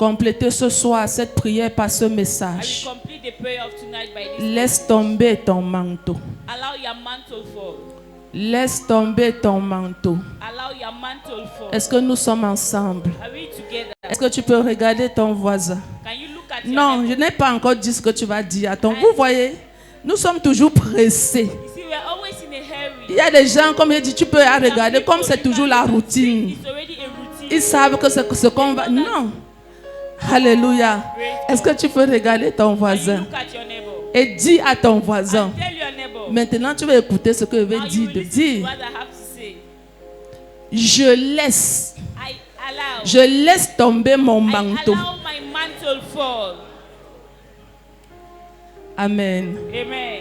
compléter ce soir cette prière par ce I will message. complete the prayer of tonight by this. Laisse tomber ton manteau. Allow your mantle fall. Laisse tomber ton manteau. Allow your mantle fall. Est-ce que nous sommes ensemble? Are we together? Est-ce que tu peux regarder ton voisin? Can you look at your Non, je neighbor? n'ai pas encore dit ce que tu vas dire. Attends, vous voyez, nous sommes toujours pressés. You see, we're always in a hurry. Il y a des gens, comme il dit, tu peux regarder comme c'est toujours la routine. It's already a routine. Ils savent que c'est ce qu'on va... Non. Alléluia. Est-ce que tu peux regarder ton Can you voisin look at your neighbor? et dis à ton voisin? And tell your neighbor. Maintenant, tu vas écouter ce que je vais Now you dire. will De listen to dire, what I have to say. je laisse, I allow. je laisse tomber mon I manteau. allow my mantle fall. Amen. Amen.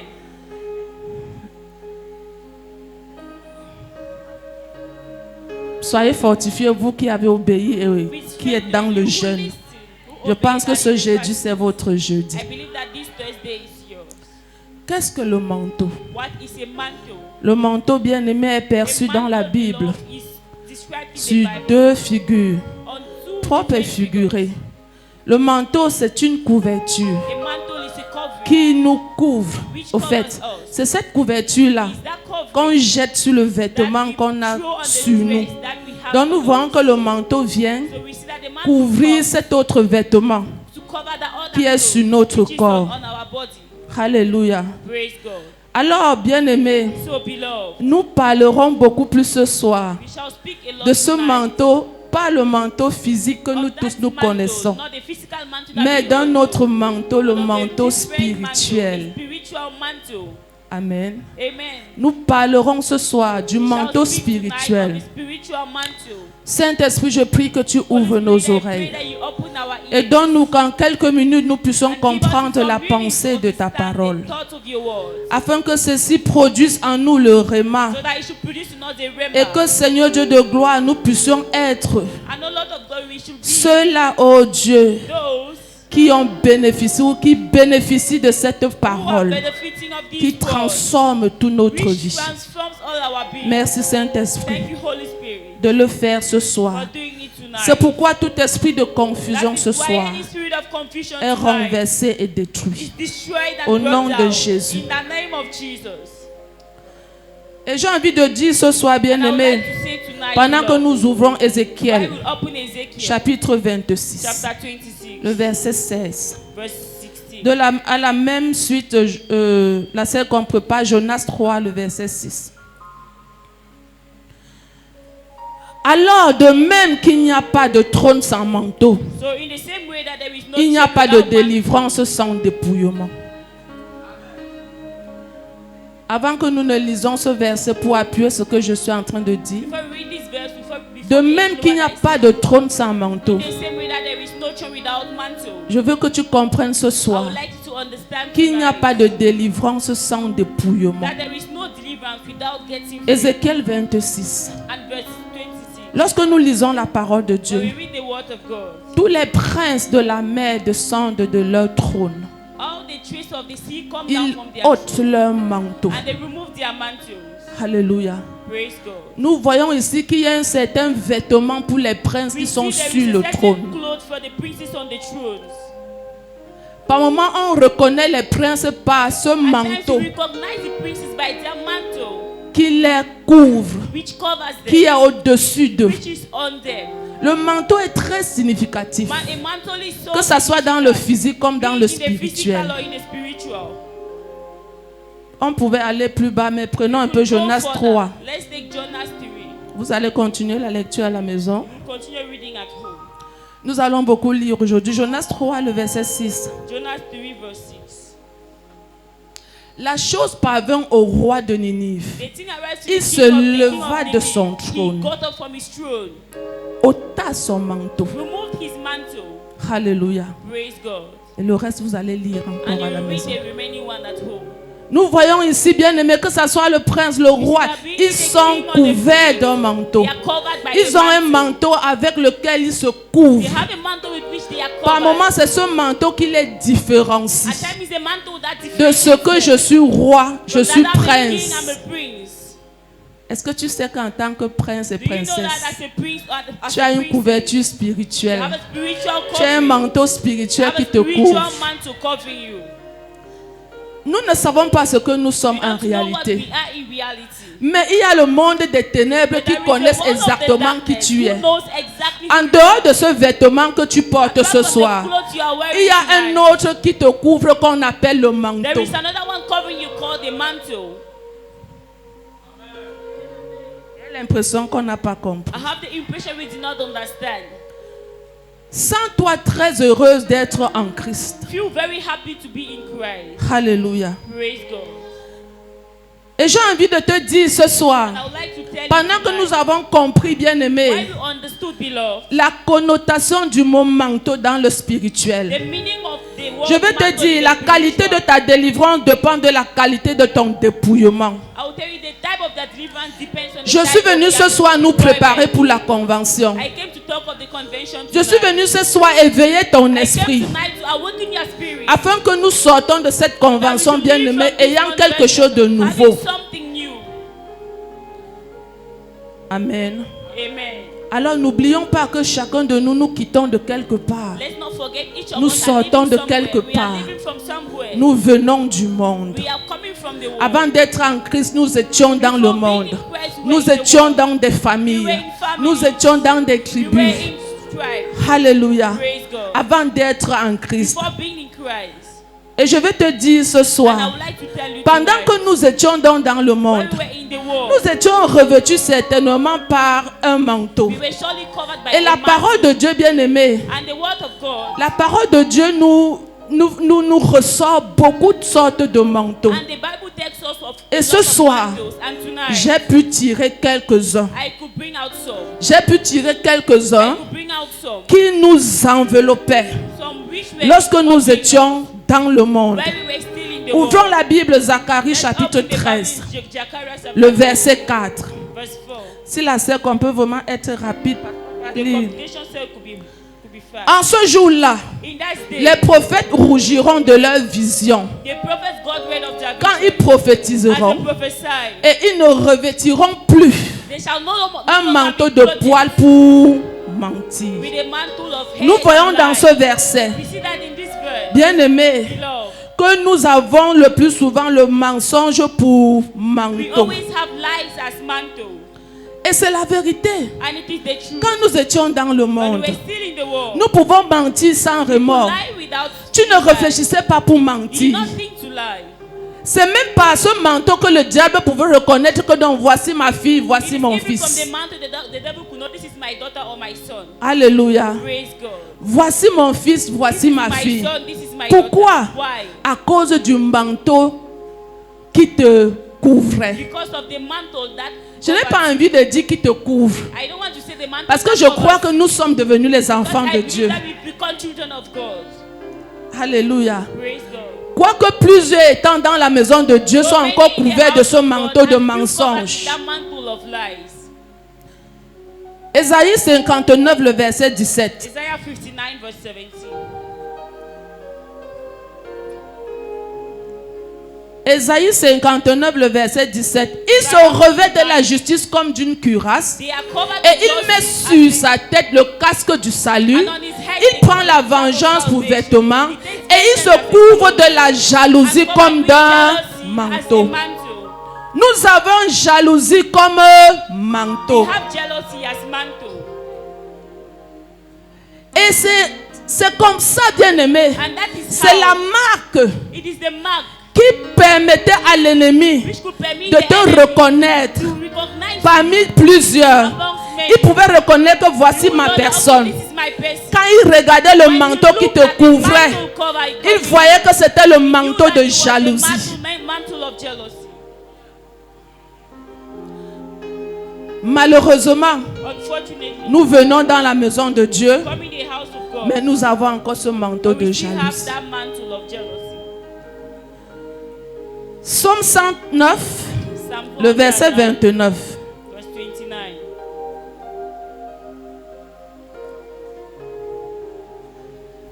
Soyez fortifiés, vous qui avez obéi et qui êtes dans le jeûne. Je pense que ce jeudi, c'est votre jeudi. I believe that this Thursday is yours. Qu'est-ce que le manteau? What is a mantle? Le manteau bien-aimé est perçu A dans la mantle, Bible beloved, is described in the sur Bible deux figures, on two propres et different figurées. Le manteau, c'est une couverture figures. A mantle is a covering. qui nous couvre. Au fait, c'est cette couverture-là Is that covering qu'on jette sur le vêtement that we qu'on a throw on the sur nous. dress that we have Donc nous on voyons us? que le manteau vient So we see that the mantle couvrir comes cet autre vêtement to cover the other qui est clothes sur notre which is corps. on our body. Alléluia. Praise God. Alors, bien-aimés, So beloved, nous parlerons beaucoup plus ce soir we shall speak a lot de ce tonight manteau, pas le manteau physique que of nous that tous nous mantle, connaissons, not the physical mantle that mais we dans all notre know, manteau, le but of a manteau different mantle, spirituel. a spiritual mantle. Amen. Amen. Nous parlerons ce soir du We shall manteau speak tonight spirituel. of the spiritual mantle. Saint-Esprit, je prie que tu ouvres Holy nos Spirit, I pray oreilles that you open our et ears donne-nous qu'en quelques minutes nous puissions and give us comprendre some la reading pensée to de ta understand parole, the thought of your word, afin que ceci produise en nous le réma so that it should produce in us a rhema. et que, Seigneur Dieu de gloire, nous puissions être And O Lord of God, we should be ceux-là, oh Dieu, those qui ont bénéficié ou qui bénéficient de cette who are parole benefiting of qui these words, transforme toute notre which vie. transforms all our being. Merci Saint-Esprit Thank you, Holy Spirit, de le faire ce for soir. doing it tonight. C'est pourquoi tout esprit de confusion That ce is why soir any spirit of confusion est tonight renversé et détruit. is destroyed and Au brought nom de down Jésus. in the name of Jesus. Et j'ai envie de dire ce soir, And I would bien-aimés, like to say tonight, pendant que Lord, nous ouvrons I Ézéchiel, will open Ezekiel chapitre 26, chapter 26, le verset 16. verse 16. À la même suite, la celle qu'on prépare, Jonas 3, le verset 6. Alors, de même qu'il n'y a pas de trône sans manteau, So in the same way that there is no il n'y a chain pas de without délivrance sans dépouillement. Avant que nous ne lisons ce verset pour appuyer ce que je suis en train de dire, Before we read this verse, de même qu'il n'y a pas de trône sans manteau, in the same way that there is no chain without mantle, je veux que tu comprennes ce I soir would like you to understand qu'il n'y a tonight pas de délivrance sans dépouillement. that there is no deliverance without getting free. Ézéchiel 26. And verse 26. Lorsque nous lisons la parole de When Dieu, we read the word of God, tous les princes de la mer descendent de leur trône. all the trees of the sea come down Ils from their ôtent leur manteau. and they remove their mantles. Alléluia. Praise God. Nous voyons ici qu'il y a un certain vêtement pour les princes qui We sont see there sur is le a certain trône. clothes for the princes on the thrones. Par moments, on reconnaît les princes par ce At times manteau we recognize the princes by their mantle, qui les couvre, which covers qui est them, au-dessus d'eux. which is on them. Le manteau est très significatif, A mantle is so que ce soit dans le physique comme dans le in the physical spirituel. or in the spiritual. On pouvait aller plus bas, mais prenons un peu Go Jonas further. 3. Let's take Jonas 3. Vous allez continuer la lecture à la maison. We'll continue reading at home. Nous allons beaucoup lire aujourd'hui. Jonas 3, le verset 6. Jonas 3 verse 6. La chose parvint au roi de Ninive. The thing arrived to Il the se king of the leva king of de Nineveh. son He trône, got up from his throne, ôta son manteau. removed his mantle. Alléluia. Praise God. Et le reste, vous allez lire And encore à you la will read maison. the remaining one at home. Nous voyons ici, bien aimé, que ce soit le prince, le roi, ils sont couverts d'un manteau. They are covered by Ils a ont un mantle. manteau avec lequel ils se They couvrent. have a mantle with which they are Par covered. moments, c'est ce manteau qui les différencie. At times it's a mantle that De ce que je suis roi, je suis I'm a king, prince. I'm a prince. Est-ce que tu sais qu'en tant que prince et Do you know that princesse, as a priest or as tu a as une princess, couverture you spirituelle? have a spiritual Tu as un covering. manteau You spirituel have qui a te spiritual couvre. man to cover you. Nous ne savons pas ce que nous sommes We en don't know what réalité. we are in reality. Mais il y a le monde des ténèbres But qui there is a connaissent world of the exactement qui darkness tu who es. knows exactly En who you dehors are. de ce vêtement que tu portes Apart ce from the soir, clothes you are wearing il y a un tonight, autre qui te couvre qu'on appelle le manteau. there is another one covering you called the mantle. J'ai l'impression qu'on n'a pas compris. I have the impression we do not understand. Sens-toi très heureuse d'être en Christ. Feel very happy to be in Christ. Alléluia. Praise God. Et j'ai envie de te dire ce soir, And I would like to tell pendant you que nous tonight, avons compris, bien why aimé, you understood, beloved, la connotation du mot manteau dans le the spirituel. meaning of the word Je vais te mantle dire, in la the qualité de spiritual. ta délivrance dépend de la qualité de ton dépouillement. I will tell you the type of that deliverance depends on the Je type suis of venu the ce soir nous deployment. préparer pour la convention. I came to talk of the convention Je suis tonight. venu ce soir éveiller ton I esprit came tonight to awaken your spirit. afin que nous sortons de cette convention, bien aimée, ayant quelque chose de nouveau. Having something new. Amen. Amen. Alors n'oublions pas que chacun de nous, nous quittons de quelque part. Let's not forget each of Nous us are sortons living de somewhere. quelque We are part. living from somewhere. Nous venons du monde. We are coming from the world. Avant d'être en Christ, nous étions dans le Before monde. being in Christ, we were Nous in the étions world. dans des We familles. were in families. Nous étions dans des We were tribus. in tribes. Alléluia. Praise God. Avant d'être en Christ. Before being in Christ. Et je vais te dire ce And I soir, would like to tell you pendant tonight, que nous étions dans le when monde, we were in the world, nous étions revêtus certainement par un manteau. we were surely covered by Et la a mantle. parole de Dieu, bien aimé, And the word of God. la parole de Dieu nous ressort beaucoup de sortes de manteaux. And the Bible takes us of Et a ce lot of soir, mantles. And tonight, j'ai pu tirer quelques-uns. I could bring out some. J'ai pu tirer I quelques-uns could bring out some. qui nous enveloppaient Some which were lorsque nous covering étions dans le monde. us, where we were still in the Ouvrons world. la Bible, Zacharie Let's chapitre open the Bible, 13, Zechariah chapter le verset 4. verse 4. Si la sœur qu'on peut vraiment être rapide. The congregation said could be fast. En ce jour-là, In that day, les prophètes rougiront de leur vision the prophets got rid of their quand vision. ils prophétiseront As they prophesied, et ils ne revêtiront plus they shall no longer un manteau be de clothed poil pour mentir. with a mantle of hair Nous voyons and dans light. ce verset, We see that in this verse, bien-aimés, beloved, que nous avons le plus souvent le mensonge pour we manteau. always have lies as mantle. Et c'est la vérité. And it is the truth. Quand nous étions dans le When monde, we were still in the world, nous pouvons mentir sans remords. lie without Tu ne réfléchissais pas pour You did mentir. not think to lie. C'est même par ce manteau que le diable pouvait reconnaître que donc voici ma fille, It voici is mon even from fils. the mantle the devil could know this is my daughter or my son. Alléluia. Praise God. Voici mon fils, This voici is ma my fille. son, this is my Pourquoi? daughter. Why? À cause du manteau qui te couvrait. Because of the mantle that Je n'ai pas envie de dire qui te couvre. I don't want to say the mantle. Parce que that je crois covers, que nous sommes devenus les enfants but de I Dieu. believe that we become children of God. Alléluia. Praise God. Quoique plusieurs étant dans la maison de Dieu sont So encore many in the couverts de house ce of God manteau are de still covered mensonges. with that mantle of lies. Ésaïe 59, le verset 17. Isaiah 59 verse 17. Ésaïe 59, le verset 17. Il se revêt de la justice comme d'une cuirasse They are covered et with il met justice sur as sa tête le casque du salut. and on his head Il the prend la crown of vengeance pour salvation. vêtement He takes et il se vengeance as couvre de la jalousie and covered comme with d'un jealousy as a manteau. mantle. Nous avons jalousie comme manteau. We have jealousy as mantle. Et c'est comme ça, bien-aimé. And that is C'est la how marque it is the mark qui permettait à l'ennemi which could permit de the te enemy reconnaître to recognize parmi plusieurs. amongst men. Il pouvait reconnaître que voici You ma know that, personne. okay, this is my person. Quand il regardait le When manteau you qui look te at the couvrait, mantle cover, it il covers voyait que c'était le you, manteau that de it was the jalousie. mantle of jealousy. Malheureusement, Unfortunately, nous venons dans la maison de Dieu, come in the house of God, mais nous avons encore ce manteau but de we still have jalousie. that mantle of jealousy. Psaume 109, Psalm le verset 109, 29. verse 29.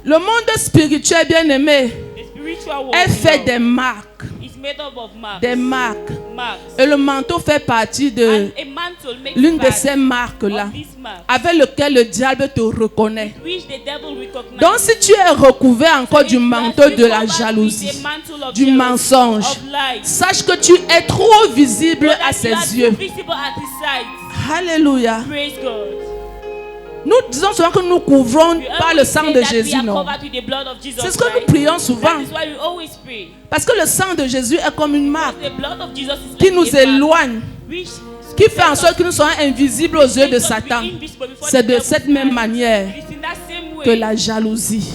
Le monde spirituel, bien-aimé, The spiritual world est fait now des marques. is made up of marks. Des marques. Marks. Et le manteau fait partie de And a mantle makes l'une de part ces marques-là, of these marks, avec lequel le diable te reconnaît. which the devil recognizes. Donc si tu es recouvert encore du If you are manteau still de la covered with jalousie, the mantle of du jealousy, mensonge, of lies, sache que tu es trop visible so à that ses you are too yeux. visible at his sight. Alléluia. Praise God. Nous disons souvent que nous couvrons We par le always sang say de that we Jésus, are non. covered with the blood of Jesus C'est ce que nous Christ. prions souvent. That is why we always pray. Parce que le sang de Jésus est comme une marque The blood of Jesus is qui like nous a mark, éloigne, which qui fait en sorte que nous soyons invisibles aux yeux de makes us be Satan. invisible before C'est the de devil's cette même eyes. manière It is in that same way que la jalousie,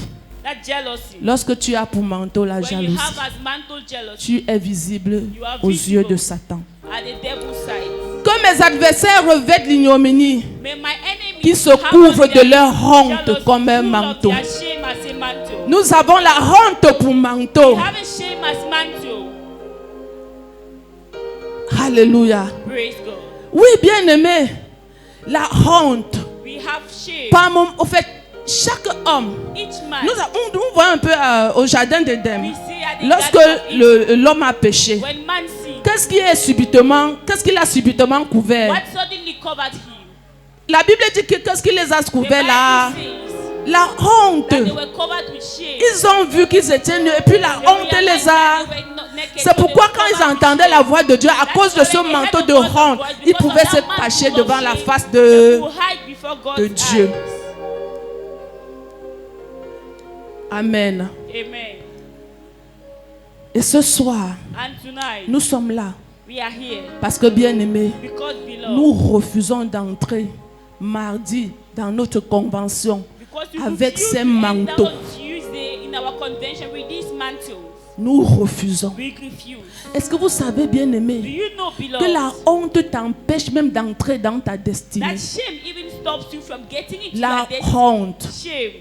that jealousy. lorsque tu as pour manteau la When you jalousie, have as mantle jealousy tu es visible You are aux visible. yeux de Satan. at the devil's sight. Que mes adversaires revêtent l'ignominie, May my enemies qui se have couvrent on de their leur honte jealousy comme un full of manteau. their shame as a mantle. Nous avons la honte pour manteau. Have a shame as mantle. Alléluia. Praise God. Oui, bien-aimé, la honte. We have shame. Par moment, au fait, chaque homme, Each man. nous voyons un peu au jardin d'Éden. We see at the Lorsque garden of Eden, l'homme a péché, when man sinned, qu'est-ce qu'il a subitement couvert? what suddenly covered him? La Bible dit que qu'est-ce qu'il les a The couverts Bible là? says La honte. that they were covered with shame. Ils ont vu qu'ils étaient nus et puis la They honte realized les a. that they were not naked, C'est so they pourquoi were quand ils covered with entendaient shame. la voix de Dieu, à cause de ce manteau de honte, ils pouvaient se cacher devant la face de Dieu. Amen. Amen. Et ce soir, And tonight, nous sommes là we are here parce que, bien-aimés, because, beloved, nous refusons d'entrer mardi dans notre convention because we avec refuse ces to enter manteaux. on Tuesday in our convention with these mantles. Nous refusons. We refuse. Est-ce que vous savez, Do bien-aimés, you know, que beloved, la honte t'empêche même d'entrer dans ta destinée? that shame even stops you from getting into La your destiny? honte. Shame.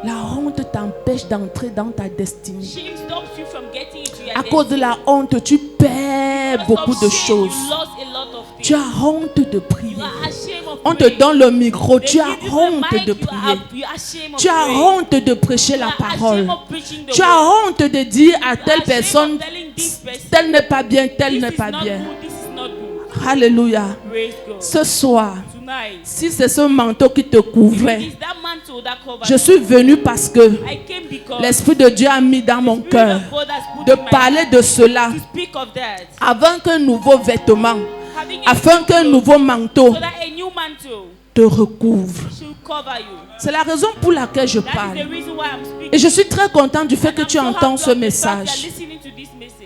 La honte t'empêche d'entrer dans ta destinée. Shame stops you from getting into your À destiny. cause de la honte, tu perds Because beaucoup of de shame, choses. You lost a lot of things. Tu as honte de prier. You are ashamed of On te praying. donne le micro, They tu as give you the honte mic, de you are prier. ashamed of Tu as praying. honte de prêcher You la are parole. ashamed of preaching the Tu word. as honte de dire à You are telle ashamed personne, of telling this person, tel n'est pas bien, tel this n'est is pas not bien. good, this is not good. Alléluia. Praise God. Ce soir, Tonight, si c'est ce manteau qui te couvrait, it is that mantle that covers je suis venu parce que I came because l'Esprit de Dieu a mis dans mon Spirit cœur of God has put de in my parler heart de cela to speak of that. avant qu'un nouveau vêtement, Having a afin new qu'un clothes, nouveau manteau so that a new mantle te recouvre. should cover you. C'est la raison pour laquelle je That is parle. the reason why I'm speaking. Et je suis très content du fait And que I'm tu so entends happy ce of the fact message. that listening to this message.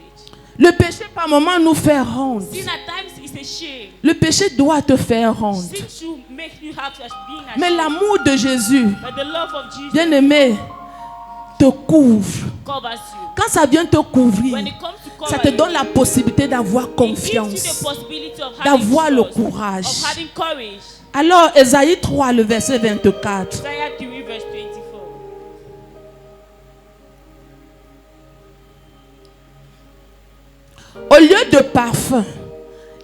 Le péché par moment nous fait honte. Sin at times is a shame. Le péché doit te faire honte. Sin should make you have to being ashamed. Mais l'amour de Jésus, But the love of Jesus bien-aimé, te couvre. covers you. Quand ça vient te couvrir, When it comes to cover ça te you, donne la possibilité d'avoir it gives you confiance, the possibility of having d'avoir le trust, courage. of having courage. Alors, Ésaïe 3, le verset 24. Isaiah 3 verse 24. Au lieu de parfum,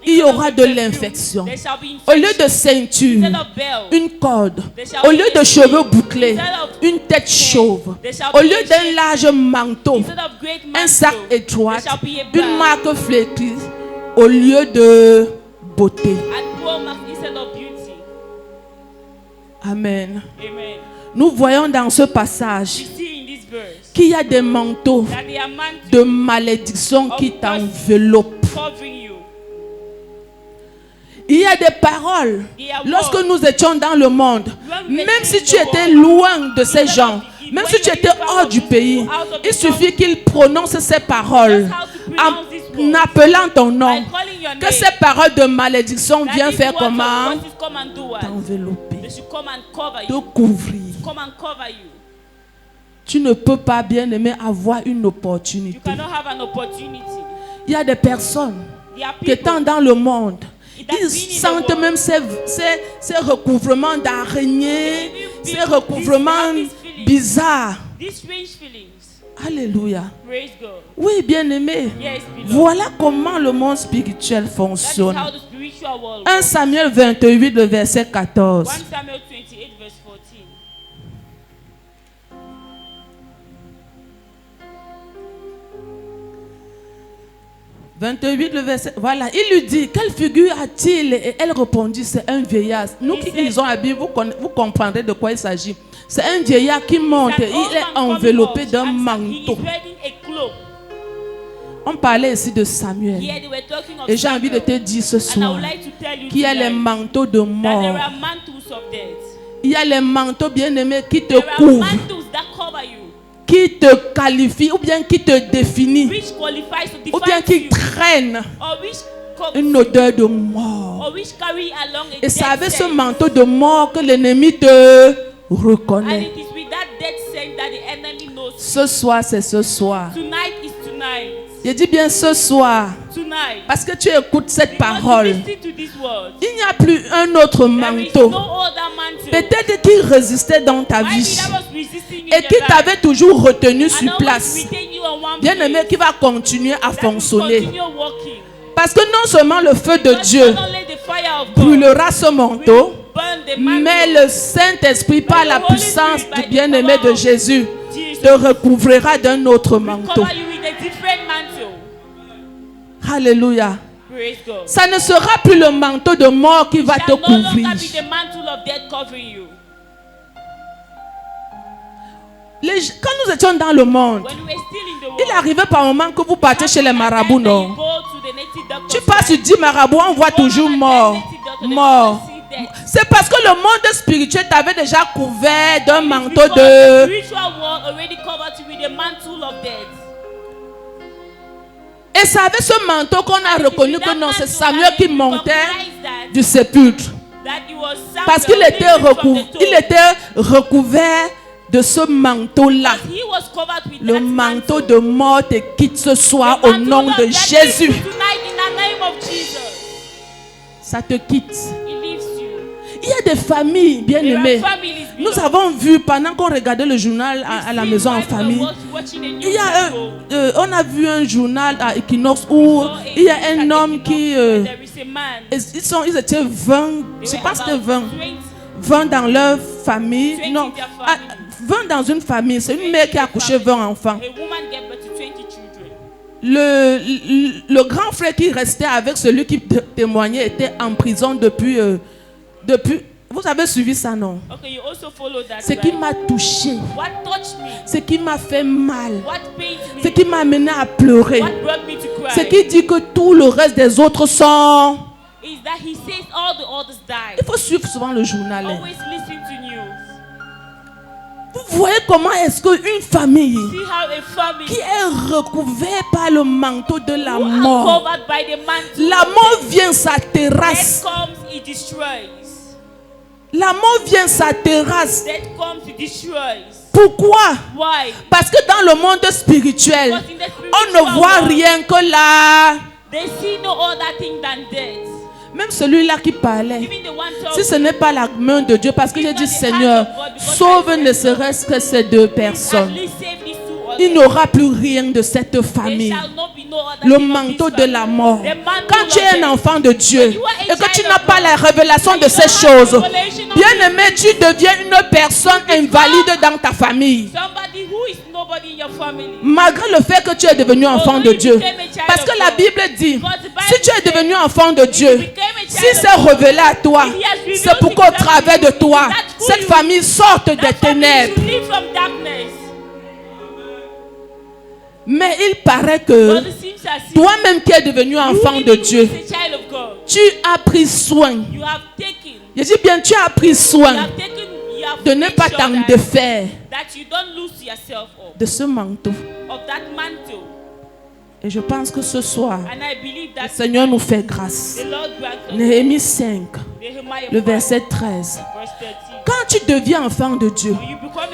il y aura de l'infection. There shall be Au lieu infection. de ceinture, Instead of belt, une corde. Au lieu de cheveux bouclés, une tête chauve. Au lieu d'un large manteau, instead of great un sac mantle, étroit, there shall be a une bag, marque flétrie, au lieu de beauté. and poor mark instead of beauty. Amen. Amen. Nous voyons dans ce We passage see in this verse qu'il y a des manteaux that they are mantles de malédiction qui t'enveloppent. covering you. Il y a des paroles. There are Lorsque words. nous étions dans le monde, même si tu étais loin de ces gens, même si tu étais hors du pays, il suffit qu'ils prononcent ces paroles en appelant ton nom, By calling your que name, ces paroles de malédiction that viennent these faire words of comment? curses come and do what? T'envelopper, They should come and cover te you. couvrir. Come and cover you. Tu ne peux pas, bien aimé, avoir une You opportunité. cannot have an opportunity. Il y a des personnes There are qui people étant dans le monde, that ils being in the sentent world, même ces recouvrements d'araignées, they ces feel recouvrements these feelings. bizarres. these strange feelings. Alléluia. Praise God. Oui, bien-aimé. Yes, beloved. Voilà comment le monde spirituel That is fonctionne. how the spiritual world 1 works. Samuel 28, le verset 14. 1 Samuel 28 verse 14. 28, le verset. Voilà, il lui dit, quelle figure a-t-il? Et elle répondit, c'est un vieillard. Nous qui lisons la Bible, vous comprendrez de quoi il s'agit. C'est un vieillard qui monte et il est enveloppé d'un manteau. On parlait ici de Samuel. Et j'ai envie de te dire ce soir qu'il y a les manteaux de mort. Il y a les manteaux bien-aimés qui te couvrent, qui te qualifient ou bien qui te définissent, ou bien qui traînent une odeur de mort. Et c'est avec ce manteau de mort que l'ennemi te reconnaît. Ce soir, c'est ce soir. Je dis bien ce soir, parce que tu écoutes cette parole. Il n'y a plus un autre manteau. Peut-être qu'il résistait dans ta vie et qui t'avait toujours retenu sur place. Bien-aimé, qui va continuer à fonctionner. Parce que non seulement le feu de Dieu brûlera ce manteau, mais le Saint-Esprit, par la puissance du bien-aimé de Jésus, te recouvrira d'un autre manteau. Alléluia. Ça ne sera plus le manteau de mort qui va te couvrir. Quand nous étions dans le monde, il arrivait par moment que vous partez chez les marabouts, non? Tu passes sur 10 marabouts, on voit toujours mort. Mort. C'est parce que le monde spirituel t'avait déjà couvert d'un manteau de... Et c'est avec ce manteau qu'on a reconnu que non, c'est Samuel qui montait du sépulcre. Parce qu'il était recouvert de ce manteau-là. Le manteau de mort te quitte ce soir au nom de Jésus. Ça te quitte. Il y a des familles bien aimées. Nous avons vu pendant qu'on regardait le journal à la maison en famille. On a vu un journal à Equinox où il y a un homme qui... ils étaient 20, je pense que 20 dans leur famille. Non, 20 dans une famille. C'est une mère qui a accouché 20 enfants. Le grand frère qui restait avec celui qui témoignait était en prison depuis vous avez suivi ça, non? Ce qui m'a touché, ce qui m'a fait mal, ce qui m'a amené à pleurer, ce qui dit que tout le reste des autres sont... Il faut suivre souvent le journal. Vous voyez comment est-ce qu'une famille qui est recouverte par le manteau de la mort, la mort vient sa terrasse. La mort vient sa terrasse. Pourquoi? Parce que dans le monde spirituel, on ne voit rien que là. Même celui-là qui parlait, si ce n'est pas la main de Dieu, parce que j'ai dit Seigneur, sauve ne serait-ce que ces deux personnes, il n'aura plus rien de cette famille. Le manteau de la mort. Quand tu es un enfant de Dieu et que tu n'as pas la révélation de ces choses, bien aimé, tu deviens une personne invalide dans ta famille. Malgré le fait que tu es devenu enfant de Dieu. Parce que la Bible dit, si tu es devenu enfant de Dieu, si c'est révélé à toi, c'est pour qu'au travers de toi, cette famille sorte des ténèbres. Mais il paraît que toi-même qui es devenu enfant de Dieu, tu as pris soin. Je dis bien, tu as pris soin de ne pas t'en défaire de ce manteau. Et je pense que ce soir, le Seigneur nous fait grâce. Néhémie 5, le verset 13. Quand tu deviens enfant de Dieu,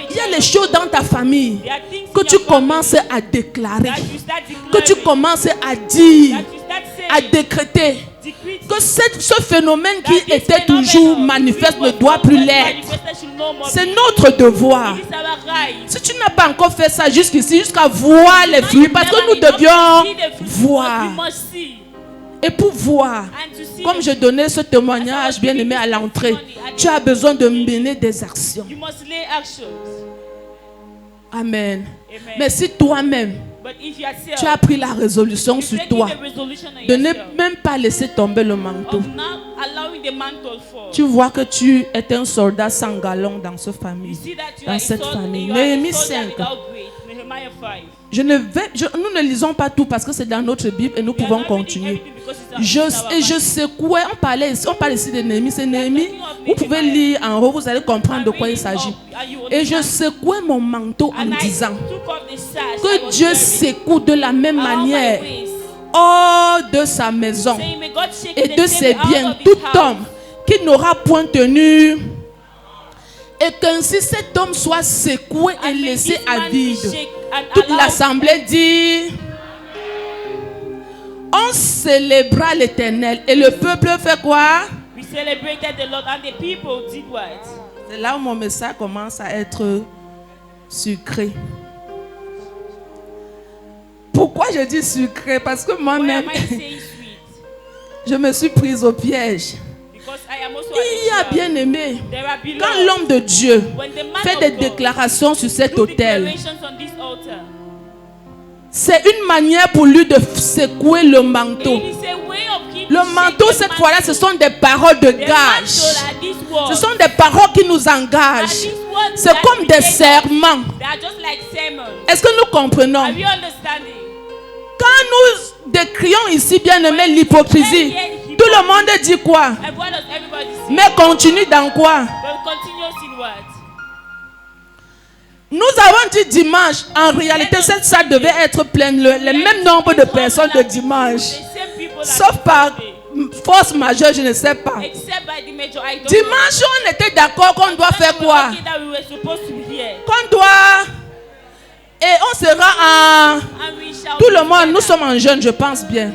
il y a les choses dans ta famille que tu commences à déclarer, que tu commences à dire, à décréter. Que ce phénomène qui était toujours manifeste ne doit plus l'être. C'est notre devoir. Si tu n'as pas encore fait ça jusqu'ici, jusqu'à voir les fruits, parce que nous devions voir. Et pour voir, comme je donnais ce témoignage bien aimé à l'entrée, tu as besoin de mener des actions. Amen. Mais si toi-même, tu as pris la résolution sur toi de ne même pas laisser tomber le manteau. Tu vois que tu es un soldat sans galon dans cette famille. Néhémie 5. Nous ne lisons pas tout parce que c'est dans notre Bible et nous pouvons continuer. Je secouais, on parle ici de Néhémie. C'est Néhémie. Vous pouvez lire en haut, vous allez comprendre de quoi il s'agit. Et je secouais mon manteau en disant que Dieu secoue de la même manière hors de sa maison et de ses biens tout homme qui n'aura point tenu, et qu'ainsi cet homme soit secoué et laissé à vide. Toute l'assemblée dit: on célébra l'Éternel. Et le peuple fait quoi? C'est là où mon message commence à être sucré. Pourquoi je dis sucré? Parce que moi-même, je me suis prise au piège. Il y a bien aimé, quand l'homme de Dieu fait des déclarations sur cet autel, c'est une manière pour lui de secouer le manteau. Le manteau, cette fois-là, ce sont des paroles de gage. Ce sont des paroles qui nous engagent. C'est comme des serments. Est-ce que nous comprenons? Quand nous décrions ici, bien aimé, l'hypocrisie, tout le monde dit quoi? Mais continue dans quoi? Nous avons dit dimanche. En réalité, cette salle devait être pleine. Le même nombre de personnes de dimanche. Sauf par force majeure, je ne sais pas. Dimanche, on était d'accord qu'on doit faire quoi? Qu'on doit... Et on sera en... Tout le monde, nous sommes en jeûne, je pense bien.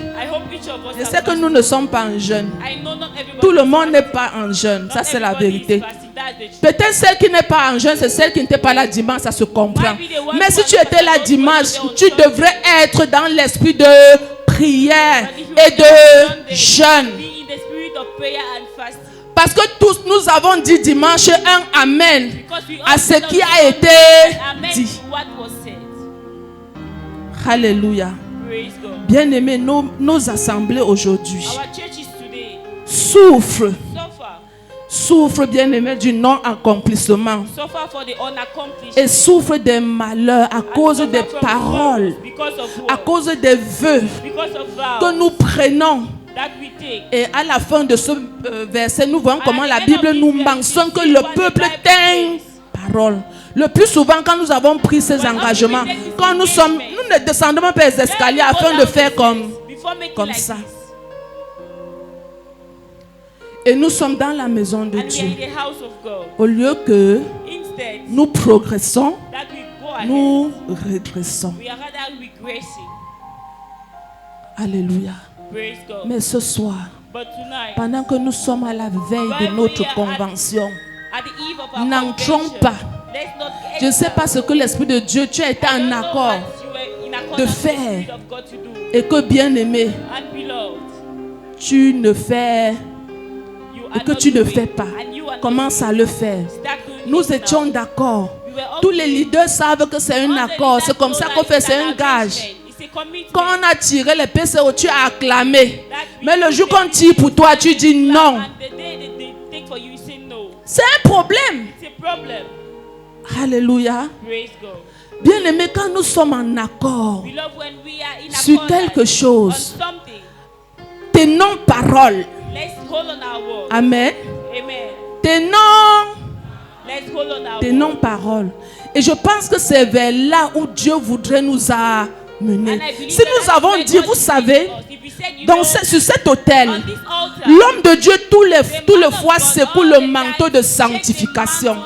Je sais que nous ne sommes pas en jeûne. Tout le monde n'est pas en jeûne. Ça, c'est la vérité. Peut-être celle qui n'est pas en jeûne, c'est celle qui n'était pas là dimanche, ça se comprend. Mais si tu étais là dimanche, tu devrais être dans l'esprit de prière et de jeûne. Parce que tous nous avons dit dimanche un amen à ce qui a été dit. Alléluia. Bien-aimés, nos assemblées aujourd'hui souffrent. Souffrent, bien-aimés, du non-accomplissement. Et souffrent des malheurs à cause des paroles, à cause des vœux que nous prenons. Et à la fin de ce verset, nous voyons comment la Bible nous mentionne que le peuple tient parole. Le plus souvent, quand nous avons pris ces engagements, quand nous ne descendons pas les escaliers afin de faire comme ça. Et nous sommes dans la maison de Dieu. Au lieu que nous progressons, nous régressons. Alléluia. Mais ce soir, pendant que nous sommes à la veille de notre convention, n'entrons pas. Je ne sais pas ce que l'Esprit de Dieu, tu as été en accord de faire. Et que bien aimé, tu ne fais et que tu ne fais pas. Commence à le faire. Nous étions d'accord. Tous les leaders savent que c'est un accord. C'est comme ça qu'on fait, c'est un gage. Quand on a tiré les PCO, tu as acclamé. Mais le jour qu'on tire pour toi, tu dis non. C'est un problème. Alléluia. Bien aimé, quand nous sommes en accord sur quelque chose, tenons parole. Amen. Tenons parole. Et je pense que c'est vers là où Dieu voudrait nous amener. Si nous avons dit, vous savez, sur cet autel, l'homme de Dieu tous les fois secoue le manteau de sanctification.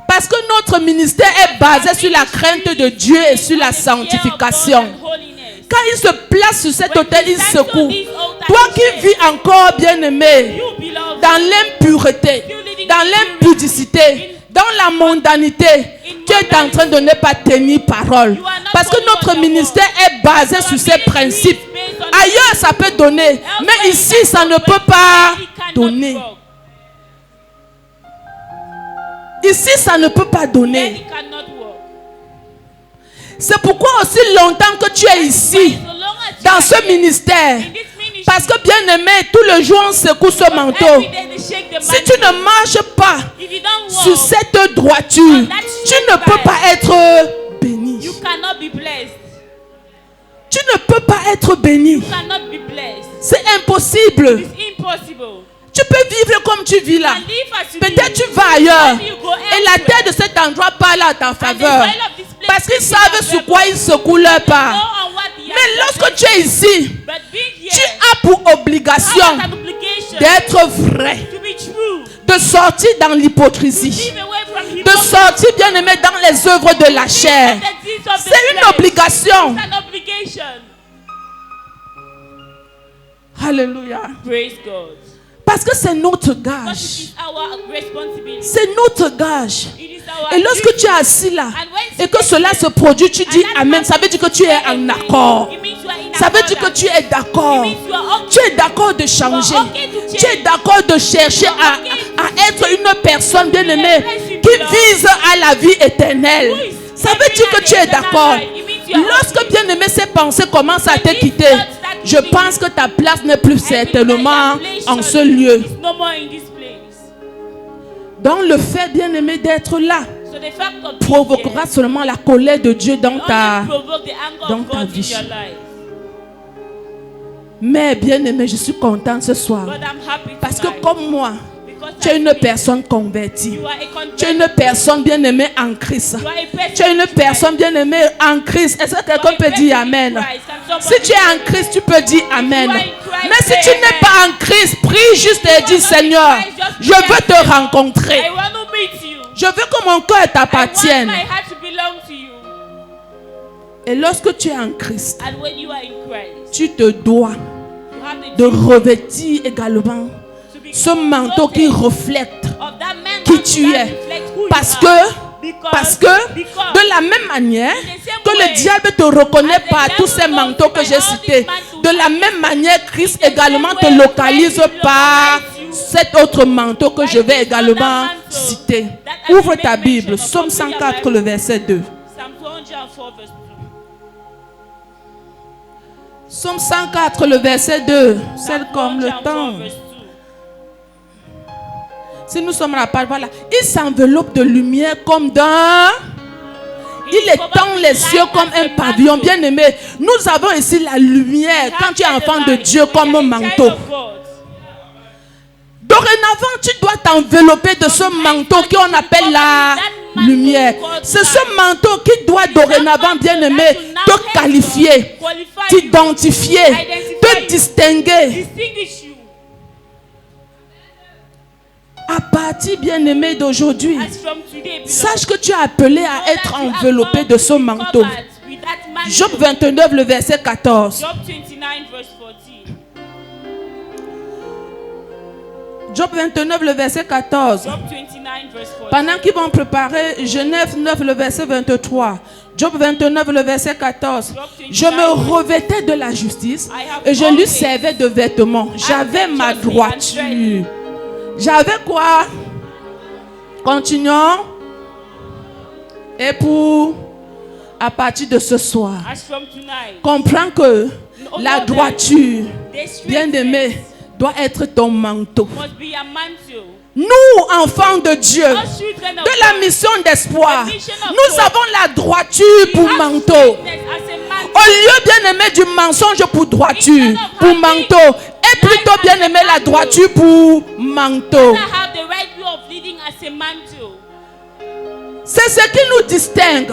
Parce que notre ministère est basé sur la crainte de Dieu et sur la sanctification. Quand il se place sur cet autel, il secoue. Toi qui vis encore, bien-aimé, dans l'impureté, dans l'impudicité, dans la mondanité, tu es en train de ne pas tenir parole. Parce que notre ministère est basé sur ces principes. Ailleurs, ça peut donner. Mais ici, ça ne peut pas donner. Ici, ça ne peut pas donner. C'est pourquoi aussi longtemps que tu es ici, dans ce ministère, parce que bien aimé, tout le jour on secoue ce manteau. Si tu ne marches pas sur cette droiture, tu ne peux pas être béni. Tu ne peux pas être béni. C'est impossible. Tu peux vivre comme tu vis là. Peut-être tu vas ailleurs. Et la terre de cet endroit parle à ta faveur. Parce qu'ils savent sur quoi ils secouent leur part. Mais lorsque tu es ici, tu as pour obligation d'être vrai. De sortir dans l'hypocrisie. De sortir, bien aimé, dans les œuvres de la chair. C'est une obligation. Alléluia. Praise God. Parce que c'est notre gage. C'est notre gage. Et lorsque tu es assis là et que cela se produit, tu dis Amen. Ça veut dire que tu es en accord. Ça veut dire que tu es d'accord. Tu es d'accord de changer. Tu es d'accord de chercher à être une personne bien aimée qui vise à la vie éternelle. Ça veut dire que tu es d'accord. Lorsque bien aimé ces pensées commencent à te quitter, je pense que ta place n'est plus certainement en ce lieu. Donc le fait bien aimé d'être là provoquera seulement la colère de Dieu dans ta vie. Mais bien aimé, je suis content ce soir. Parce que comme moi, tu es une personne convertie. Tu es une personne bien aimée en Christ. Tu es une personne bien aimée en Christ. Est-ce que quelqu'un peut dire Amen? Si tu es en Christ, tu peux dire Amen. Mais si tu n'es pas en Christ, prie juste et dis Seigneur, je veux te rencontrer. Je veux que mon cœur t'appartienne. Et lorsque tu es en Christ, tu te dois de revêtir également ce manteau qui reflète qui tu es. Parce que de la même manière que le diable te reconnaît par tous ces manteaux que j'ai cités, de la même manière Christ également te localise par cet autre manteau que je vais également citer. Ouvre ta Bible, Psaume 104, le verset 2. Psaume 104, le verset 2. C'est comme le temps. Si nous sommes à la part, voilà. Il s'enveloppe de lumière comme d'un... Il étend les cieux comme un pavillon. Bien aimé, nous avons ici la lumière quand tu es enfant de Dieu comme un manteau. Dorénavant, tu dois t'envelopper de ce manteau qu'on appelle la lumière. C'est ce manteau qui doit dorénavant, bien aimé, te qualifier, t'identifier, te distinguer. À partir, bien aimé, d'aujourd'hui, sache que tu es appelé à être enveloppé de ce manteau. Job 29, le verset 14. Job 29, le verset 14. Pendant qu'ils vont préparer Genèse 9, le verset 23. Job 29, le verset 14. Je me revêtais de la justice et je lui servais de vêtements. J'avais ma droiture. J'avais quoi? Continuons. Et à partir de ce soir, comprends que la droiture, bien aimé, doit être ton manteau. Nous, enfants de Dieu, de la mission d'espoir, nous avons la droiture pour manteau. Au lieu, bien aimé, du mensonge pour droiture, pour manteau, et plutôt, bien aimé, la droiture pour manteau. C'est ce qui nous distingue.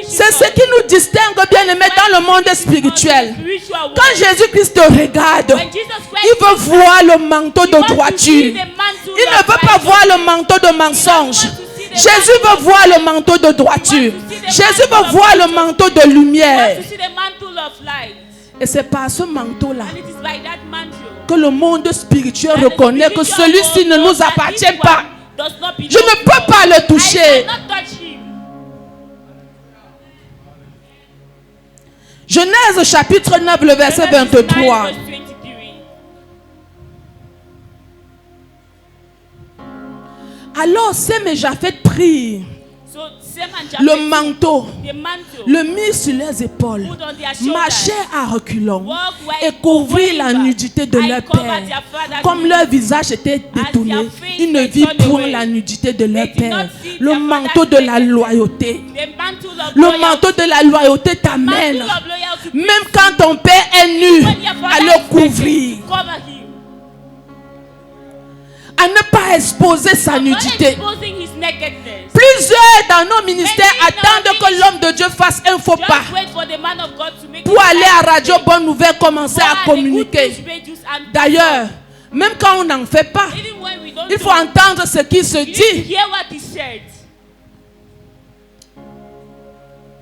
C'est ce qui nous distingue, bien aimé, dans le monde spirituel. Quand Jésus-Christ te regarde, il veut voir le manteau de droiture. Il ne veut pas voir le manteau de mensonge. Jésus veut voir le manteau de droiture. Jésus veut voir le manteau de lumière. Et c'est par ce manteau-là que le monde spirituel reconnaît que celui-ci ne nous appartient pas. Je ne peux pas le toucher. Genèse chapitre 9, le verset 23. Alors Sem et Japheth prirent Le manteau, le mis sur les épaules, marchaient à reculons et couvrir la nudité de leur père. Comme leur visage était détourné, ils ne virent point la nudité de leur père. Le manteau de la loyauté. Le manteau de la loyauté t'amène, même quand ton père est nu, à le couvrir. À ne pas exposer sa nudité. Plusieurs dans nos ministères attendent que l'homme de Dieu fasse un faux pas pour aller à Radio Bonne Nouvelle commencer à communiquer. D'ailleurs, même quand on n'en fait pas, il faut entendre ce qui se dit.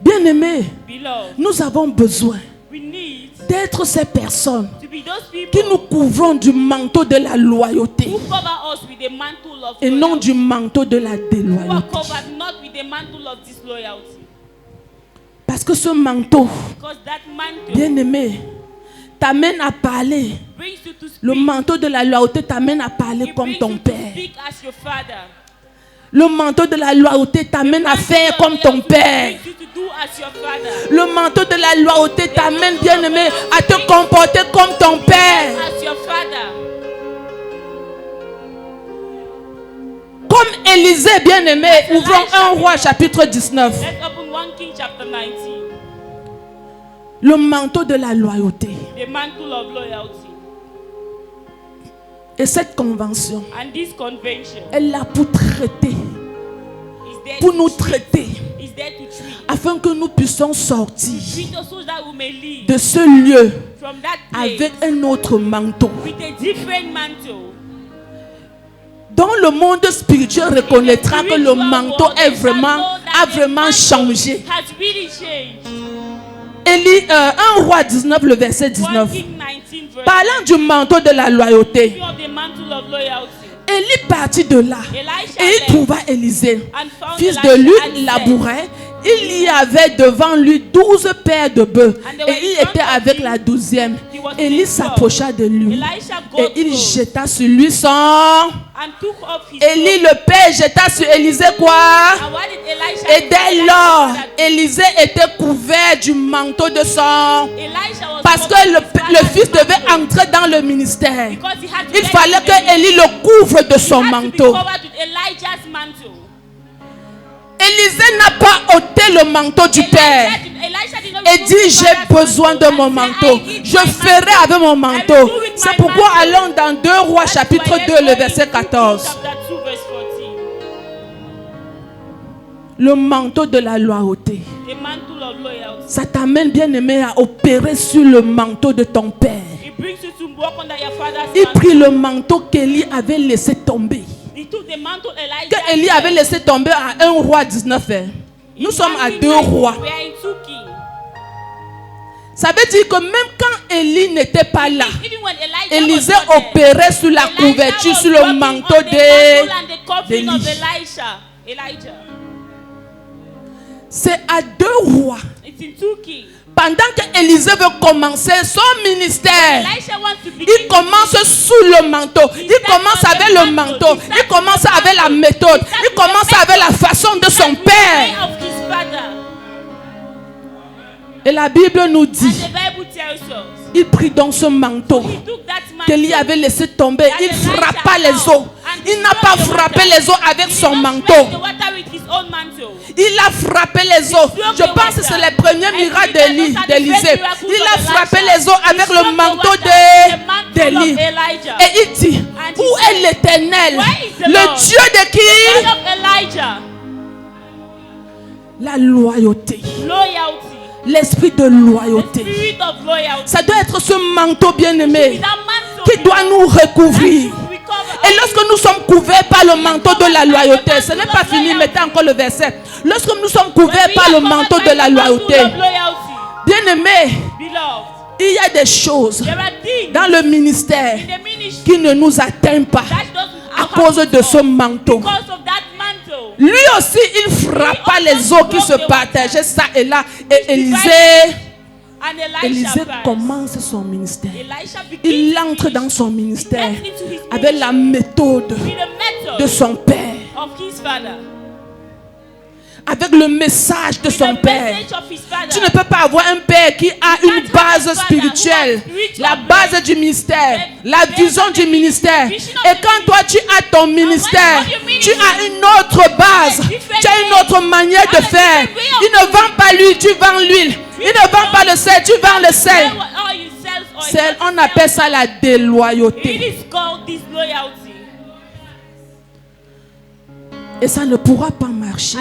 Bien-aimés, nous avons besoin d'être ces personnes qui nous couvrons du manteau de la loyauté et non du manteau de la déloyauté. Parce que ce manteau, bien-aimé, t'amène à parler. Le manteau de la loyauté t'amène à parler comme ton père. Le manteau de la loyauté t'amène à faire comme ton père. Le manteau de la loyauté t'amène, bien-aimé, à te comporter comme ton père. Comme Élisée, bien-aimé, ouvrons 1 Roi chapitre 19. Le manteau de la loyauté. Et cette convention, elle est là pour traiter, pour nous traiter, afin que nous puissions sortir de ce lieu avec un autre manteau. Dans le monde spirituel reconnaîtra que le manteau a vraiment changé. 1 Roi 19, le verset 19. Parlant du manteau de la loyauté, Élie partit de là et il trouva Élisée, fils de Lud, labourait. Il y avait devant lui 12 paires de bœufs et il était avec la 12e. Élie s'approcha de lui et il jeta sur lui son... Élie le père jeta sur Élisée quoi? Et dès lors, Élisée était couvert du manteau de son... Parce que le fils devait entrer dans le ministère. Il fallait que Élie le couvre de son manteau. Élisée n'a pas ôté le manteau du père et dit j'ai besoin de mon manteau. Je ferai avec mon manteau. C'est pourquoi allons dans 2 Rois chapitre 2 le verset 14. Le manteau de la loyauté. Ça t'amène bien aimé à opérer sur le manteau de ton père. Il prit le manteau qu'Élie avait laissé tomber. Que Élie avait laissé tomber à 1 Roi 19. Nous sommes à 2 rois. Ça veut dire que même quand Élie n'était pas là, Élisée opérait sur la couverture, sur le manteau d'Élie. C'est à 2 rois. Pendant que Élisée veut commencer son ministère, il commence sous le manteau. Il commence avec le manteau. Il commence avec la méthode. Il commence avec la façon de son père. Et la Bible nous dit, il prit donc ce manteau qu'Élie avait laissé tomber. Il frappa les eaux. Il n'a pas frappé les eaux avec son manteau. Il a frappé les eaux. Je pense que c'est le premier miracle d'Élisée. Il a frappé les eaux avec le manteau d'Élie. Et il dit, où est l'Éternel? Le Dieu de qui? La loyauté. L'esprit de loyauté. Ça doit être ce manteau bien-aimé qui doit nous recouvrir. Et lorsque nous sommes couverts par le manteau de la loyauté, ce n'est pas fini, mettez encore le verset. Lorsque nous sommes couverts par le manteau de la loyauté, bien-aimés, il y a des choses dans le ministère qui ne nous atteignent pas à cause de ce manteau. Lui aussi, il frappa les eaux qui se partageaient ça et là. Et Élisée commence son ministère. Il entre dans son ministère avec la méthode de son père. avec le message de son père. Tu ne peux pas avoir un père qui a une base spirituelle, la base du ministère, la vision du ministère. Et quand toi tu as ton ministère, tu as une autre base, tu as une autre manière de faire. Il ne vend pas l'huile, tu vends l'huile. Il ne vend pas le sel, tu vends le sel. On appelle ça la déloyauté. Et ça ne pourra pas marcher.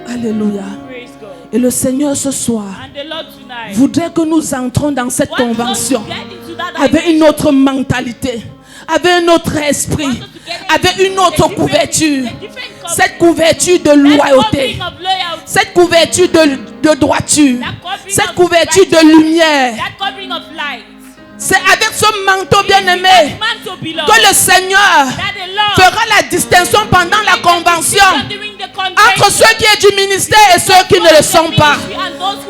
Alléluia. Et le Seigneur ce soir voudrait que nous entrons dans cette convention avec une autre mentalité, avec un autre esprit, avec une autre couverture. Cette couverture de loyauté, cette couverture de droiture, cette couverture de lumière. C'est avec ce manteau bien-aimé que le Seigneur fera la distinction pendant la convention entre ceux qui sont du ministère et ceux qui ne le sont pas.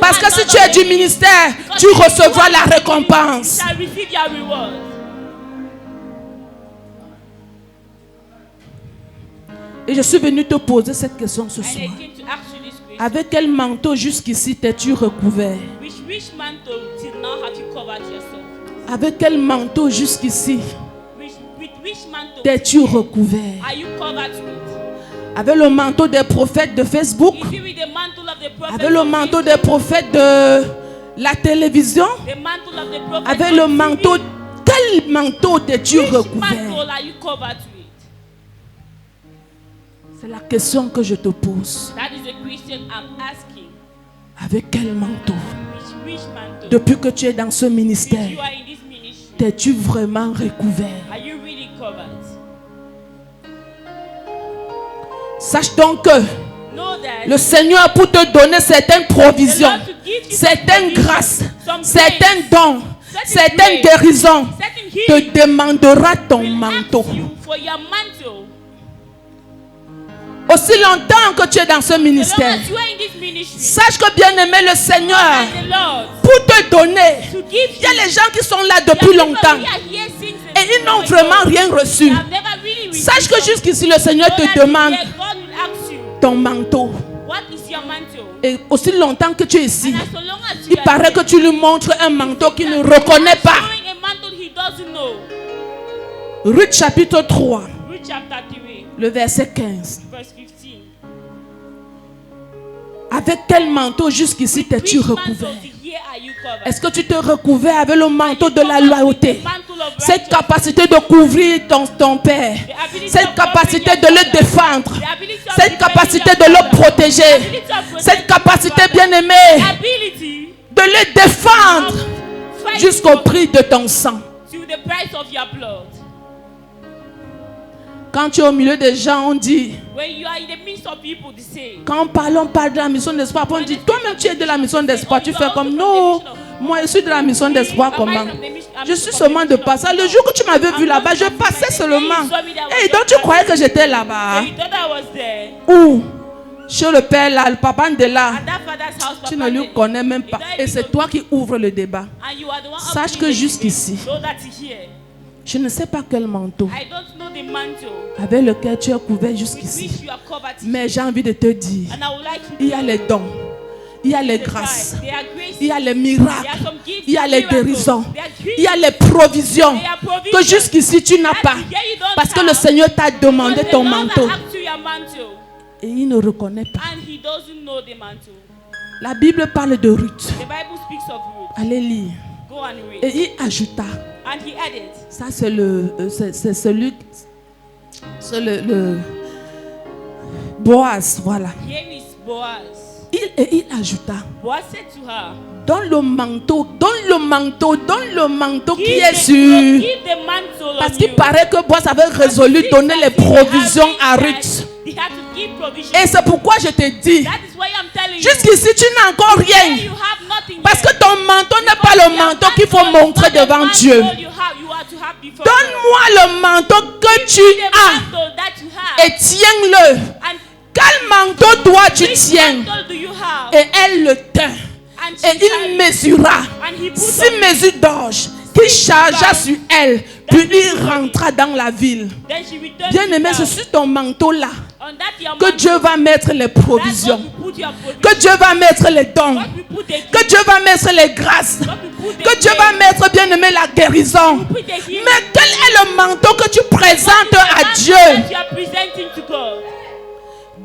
Parce que si tu es du ministère, tu recevras la récompense. Et je suis venu te poser cette question ce soir. Avec quel manteau jusqu'ici t'es-tu recouvert? Avec quel manteau jusqu'ici t'es-tu recouvert? Avec le manteau des prophètes de Facebook? Avec le manteau des prophètes de la télévision? Avec le manteau... Quel manteau t'es-tu recouvert? C'est la question que je te pose. Avec quel manteau? Depuis que tu es dans ce ministère, t'es-tu vraiment recouvert? Sache donc que le Seigneur, pour te donner certaines provisions, certaines grâces, certains dons, certaines guérisons, te demandera ton manteau. Aussi longtemps que tu es dans ce ministère, sache que bien-aimé le Seigneur, pour te donner, il y a les gens qui sont là depuis longtemps et ils n'ont vraiment rien reçu. Sache que jusqu'ici le Seigneur te demande ton manteau. Et aussi longtemps que tu es ici, il paraît que tu lui montres un manteau qu'il ne reconnaît pas. Ruth chapitre 3, le verset 15. Avec quel manteau jusqu'ici t'es-tu recouvert? Est-ce que tu te recouvres avec le manteau de la loyauté? Cette capacité de couvrir ton père, cette capacité de le défendre, cette capacité de le protéger, cette capacité bien-aimée de le défendre jusqu'au prix de ton sang. Quand tu es au milieu des gens, on dit, quand on parle de la mission d'espoir, on dit, toi-même tu es de la mission d'espoir. Tu fais comme, non, moi je suis de la mission d'espoir. Comment? Je suis seulement de passage. Le jour que tu m'avais vu là-bas, je passais seulement. Et donc tu croyais que j'étais là-bas? Où? Chez le père là, le papa de là. Tu ne lui connais même pas. Et c'est toi qui ouvres le débat. Sache que jusqu'ici, je ne sais pas quel manteau avec lequel tu es couvert jusqu'ici. Mais j'ai envie de te dire, il y a les dons, il y a les grâces, il y a les miracles, il y a les guérisons, il y a les provisions que jusqu'ici tu n'as pas. Parce que le Seigneur t'a demandé ton manteau. Et il ne reconnaît pas. La Bible parle de Ruth. Allez lire. Et il ajouta. Ça c'est celui, c'est le Boaz, voilà. Il ajouta. Donne le manteau qui est sur. Parce qu'il paraît que Boaz avait résolu de donner les provisions à Ruth. Et c'est pourquoi je te dis, jusqu'ici tu n'as encore rien. Parce que ton manteau n'est pas le manteau qu'il faut montrer devant Dieu. Donne-moi le manteau que tu as et tiens-le. Quel manteau toi tu tiens? Et elle le tint. Et il mesura 6 mesures d'orge qu'il chargea sur elle Puis il rentra dans la ville. Bien-aimé, c'est sur ton manteau là que Dieu va mettre les provisions, que Dieu va mettre les dons, que Dieu va mettre les grâces, que Dieu va mettre, bien-aimé, la guérison. Mais quel est le manteau que tu présentes à Dieu?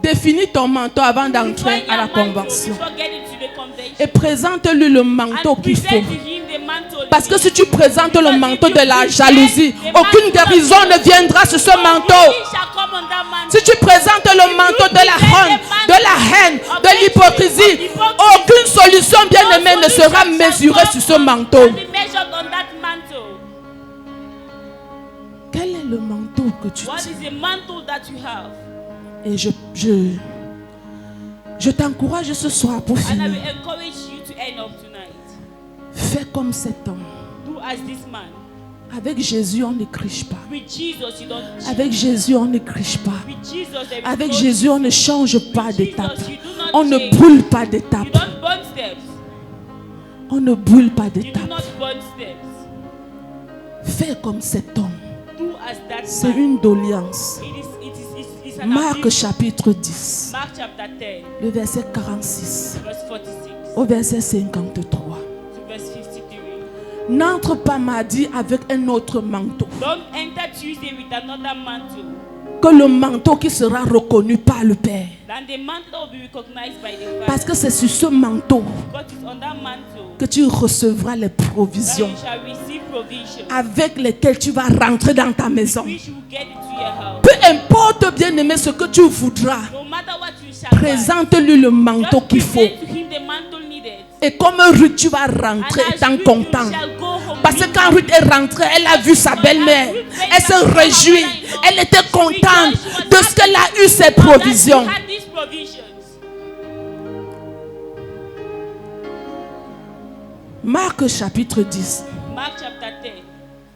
Définis ton manteau avant d'entrer à la convention. Et présente-lui le manteau qu'il faut. Parce que si tu présentes le manteau de la jalousie, aucune guérison ne viendra sur ce manteau. Si tu présentes le manteau de la haine, de l'hypocrisie, aucune solution, bien-aimée, ne sera mesurée sur ce manteau. Quel est le manteau que tu tiens? Et je t'encourage ce soir pour finir. Fais comme cet homme. Avec Jésus, on ne criche pas. Avec Jésus, on ne criche pas. Avec Jésus, on ne change pas d'étape. On ne brûle pas d'étape. On ne brûle pas d'étape. Fais comme cet homme. C'est une doléance. Marc chapitre 10, le verset 46 au verset 53. N'entre pas mardi avec un autre manteau. Que le manteau qui sera reconnu par le Père. Parce que c'est sur ce manteau que tu recevras les provisions avec lesquelles tu vas rentrer dans ta maison. Peu importe, bien-aimé, ce que tu voudras, présente-lui le manteau qu'il faut. Et comme Ruth, tu vas rentrer étant content. Parce que quand Ruth est rentrée, elle a vu sa belle-mère. Elle se réjouit. Elle était contente de ce qu'elle a eu, ses provisions. Marc chapitre 10.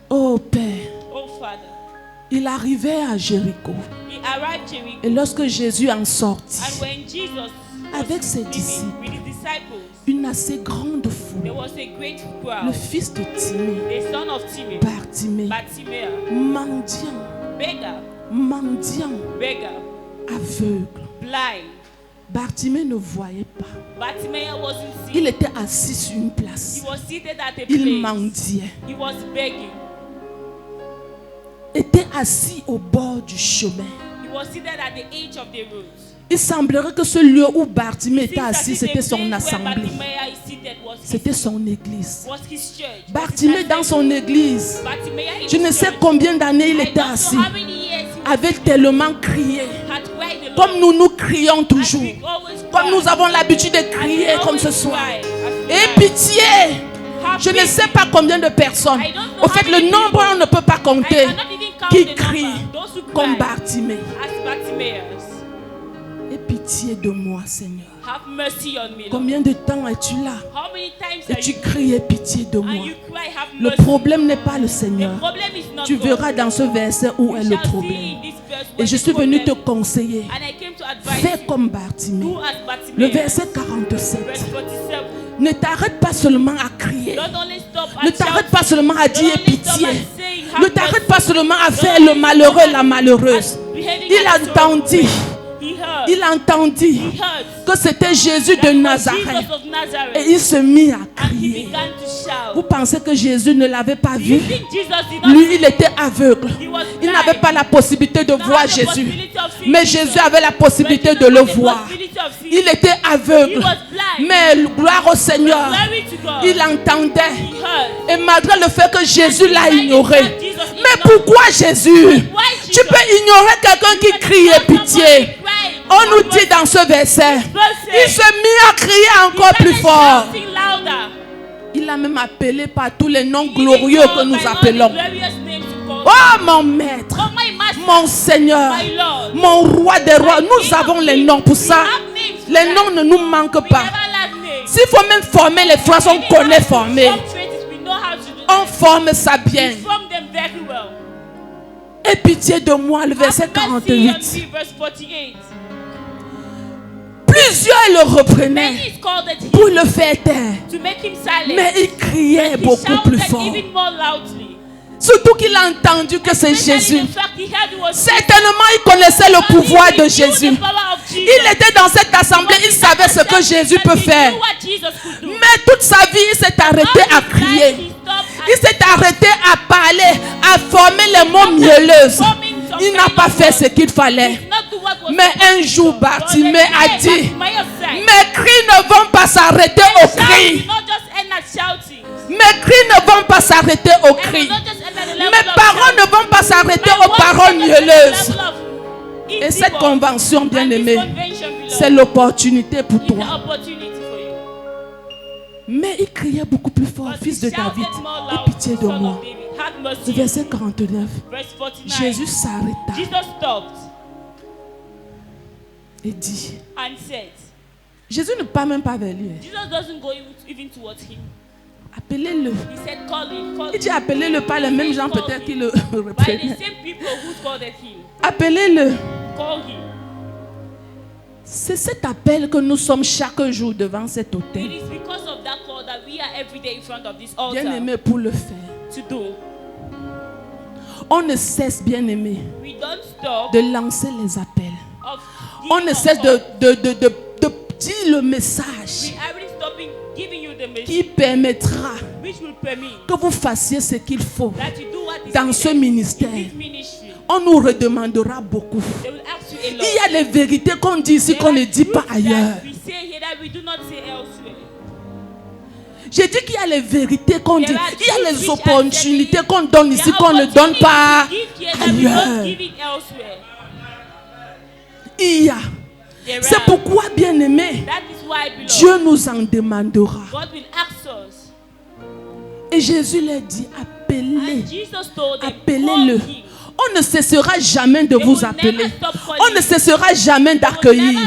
Oh Père. Il arrivait à Jéricho. Et lorsque Jésus en sortit avec ses disciples, une assez grande foule, le fils de Timée, Bartimée, mendiant, aveugle. Bartimée ne voyait pas. Il était assis sur une place. Il mendiait. Était assis au bord du chemin. Il semblerait que ce lieu où Bartimée était assis, c'était son assemblée. C'était son église. Bartimée dans son église, je ne sais combien d'années il était assis, avait tellement crié, comme nous crions toujours, comme nous avons l'habitude de crier comme ce soir. Et pitié, je ne sais pas combien de personnes, au fait le nombre on ne peut pas compter, qui crient comme Bartimée. Aie pitié de moi, Seigneur. Combien de temps es-tu là? Et tu cries, aie pitié de moi. Le problème n'est pas le Seigneur. Tu verras dans ce verset où est le problème. Et je suis venu te conseiller. Fais comme Bartimée. Le verset 47. Ne t'arrête pas seulement à crier. Ne t'arrête pas seulement à dire pitié. Ne t'arrête pas seulement à faire le malheureux et la malheureuse. Il entendit que c'était Jésus de Nazareth. Et il se mit à crier. Vous pensez que Jésus ne l'avait pas vu? Lui, il était aveugle. Il n'avait pas la possibilité de voir Jésus. Mais Jésus avait la possibilité de le voir. Il était aveugle. Mais gloire au Seigneur, il entendait. Et malgré le fait que Jésus l'a ignoré. Mais pourquoi Jésus? Tu peux ignorer quelqu'un qui crie pitié. On nous dit dans ce verset, il se mit à crier encore plus fort. Il a même appelé par tous les noms glorieux que nous appelons. Oh mon maître, mon Seigneur, mon roi des rois. Nous avons les noms pour ça. Les noms ne nous manquent pas. S'il faut même former les phrases, on connaît former. On forme ça bien. Aie pitié de moi, le verset 48. Plusieurs le reprenaient pour le faire taire. Mais il criait beaucoup plus fort. Surtout qu'il a entendu que c'est Jésus. The fact he heard it was Certainement, il connaissait le pouvoir de Jesus. He knew Jésus. the power of Jesus. Il était dans cette assemblée, il savait ce que Jésus peut faire. He knew what Jesus could do. Mais toute sa vie, il s'est arrêté à crier. Il s'est arrêté à parler, à former les mots mielleuses. Il n'a pas fait ce qu'il fallait. Mais un jour, Bartimée a dit, mes cris ne vont pas s'arrêter au cri. Mes cris ne vont pas s'arrêter au cri. Mes paroles ne vont pas s'arrêter aux paroles mielleuses. Et cette convention, bien-aimée, c'est l'opportunité pour toi. Mais il criait beaucoup plus fort, fils de David, aie pitié de moi. Le verset 49, Jésus s'arrêta et dit, Jésus ne parle même pas vers lui. Appelez-le. Il dit appelez-le par les mêmes gens peut-être qui le reprenaient. Appelez-le. C'est cet appel que nous sommes chaque jour devant cet autel. Bien aimé pour le faire. On ne cesse, bien aimé, de lancer les appels. On ne cesse de dire le message qui permettra que vous fassiez ce qu'il faut dans ce ministère. On nous redemandera beaucoup. Il y a les vérités qu'on dit ici qu'on ne dit pas ailleurs. J'ai dit qu'il y a les vérités qu'on dit. Il y a les opportunités qu'on donne ici qu'on ne donne pas ailleurs. Il y a. C'est pourquoi, bien aimé, Dieu nous en demandera. Et Jésus leur dit, appelez-le. On ne cessera jamais de vous appeler. On ne cessera jamais d'accueillir.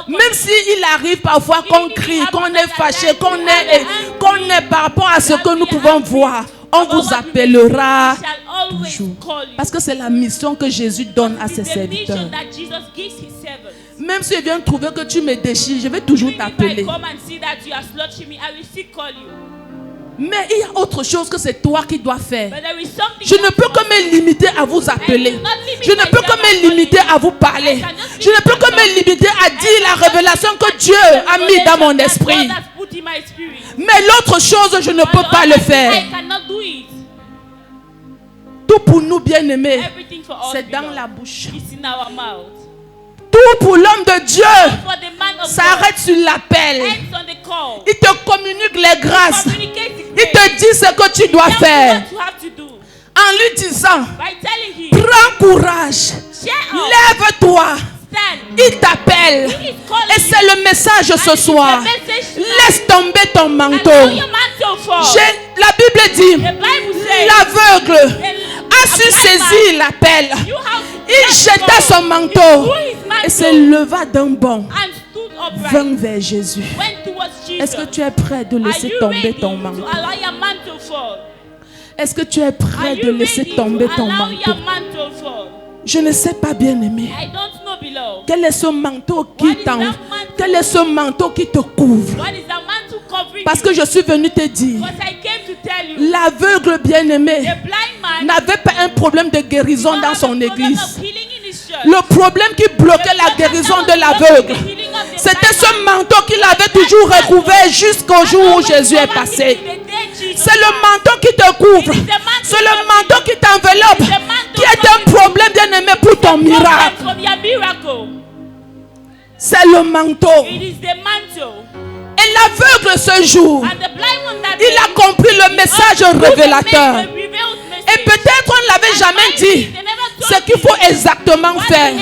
Même s'il arrive parfois qu'on crie, qu'on est fâché, qu'on est par rapport à ce que nous pouvons voir, on vous appellera toujours. Parce que c'est la mission que Jésus donne à ses serviteurs. Même si je viens trouver que tu me déchires, je vais toujours t'appeler. Mais il y a autre chose que c'est toi qui dois faire. Je ne peux que me limiter à vous appeler. Je ne peux que me limiter à vous parler. Je ne peux que me limiter à dire la révélation que Dieu a mis dans mon esprit. Mais l'autre chose, je ne peux pas le faire. Tout pour nous, bien-aimés, c'est dans la bouche. Tout pour l'homme de Dieu s'arrête sur l'appel. Il te communique les grâces. Il te dit ce que tu dois faire. En lui disant, prends courage, lève-toi. Il t'appelle. Et c'est le message ce soir. Laisse tomber ton manteau. La Bible dit, l'aveugle a su saisir l'appel. Il jeta son manteau et se leva d'un bond, vint vers Jésus. Est-ce que tu es prêt de laisser tomber ton manteau? Est-ce que tu es prêt de laisser tomber ton manteau? Je ne sais pas, bien-aimé. Quel est ce manteau qui t'enveloppe? Quel est ce manteau qui te couvre? Parce que je suis venu te dire, l'aveugle bien-aimé n'avait pas un problème de guérison dans son église. Le problème qui bloquait la guérison de l'aveugle, c'était ce manteau qu'il avait toujours recouvert jusqu'au jour où Jésus est passé. C'est le manteau qui te couvre. C'est le manteau qui t'enveloppe, qui est un problème, bien-aimé, pour ton miracle. C'est le manteau. Et l'aveugle ce jour, il a compris le message révélateur. Et peut-être on ne l'avait jamais dit ce qu'il faut exactement faire.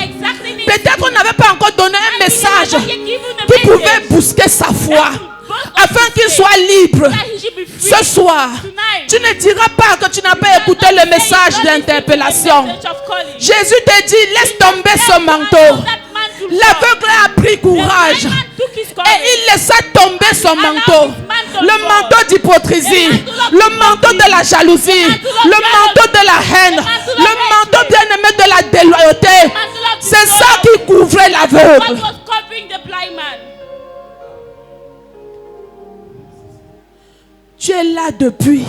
Peut-être on n'avait pas encore donné un message qui pouvait bousquer sa foi afin qu'il soit libre. Ce soir, tu ne diras pas que tu n'as pas écouté le message d'interpellation. Jésus te dit, laisse tomber ce manteau. L'aveugle a pris courage et il laissa tomber son manteau. Le manteau d'hypocrisie, le manteau de la jalousie, le manteau de la haine, le manteau bien-aimé de la déloyauté. C'est ça qui couvrait l'aveugle. Tu es là depuis.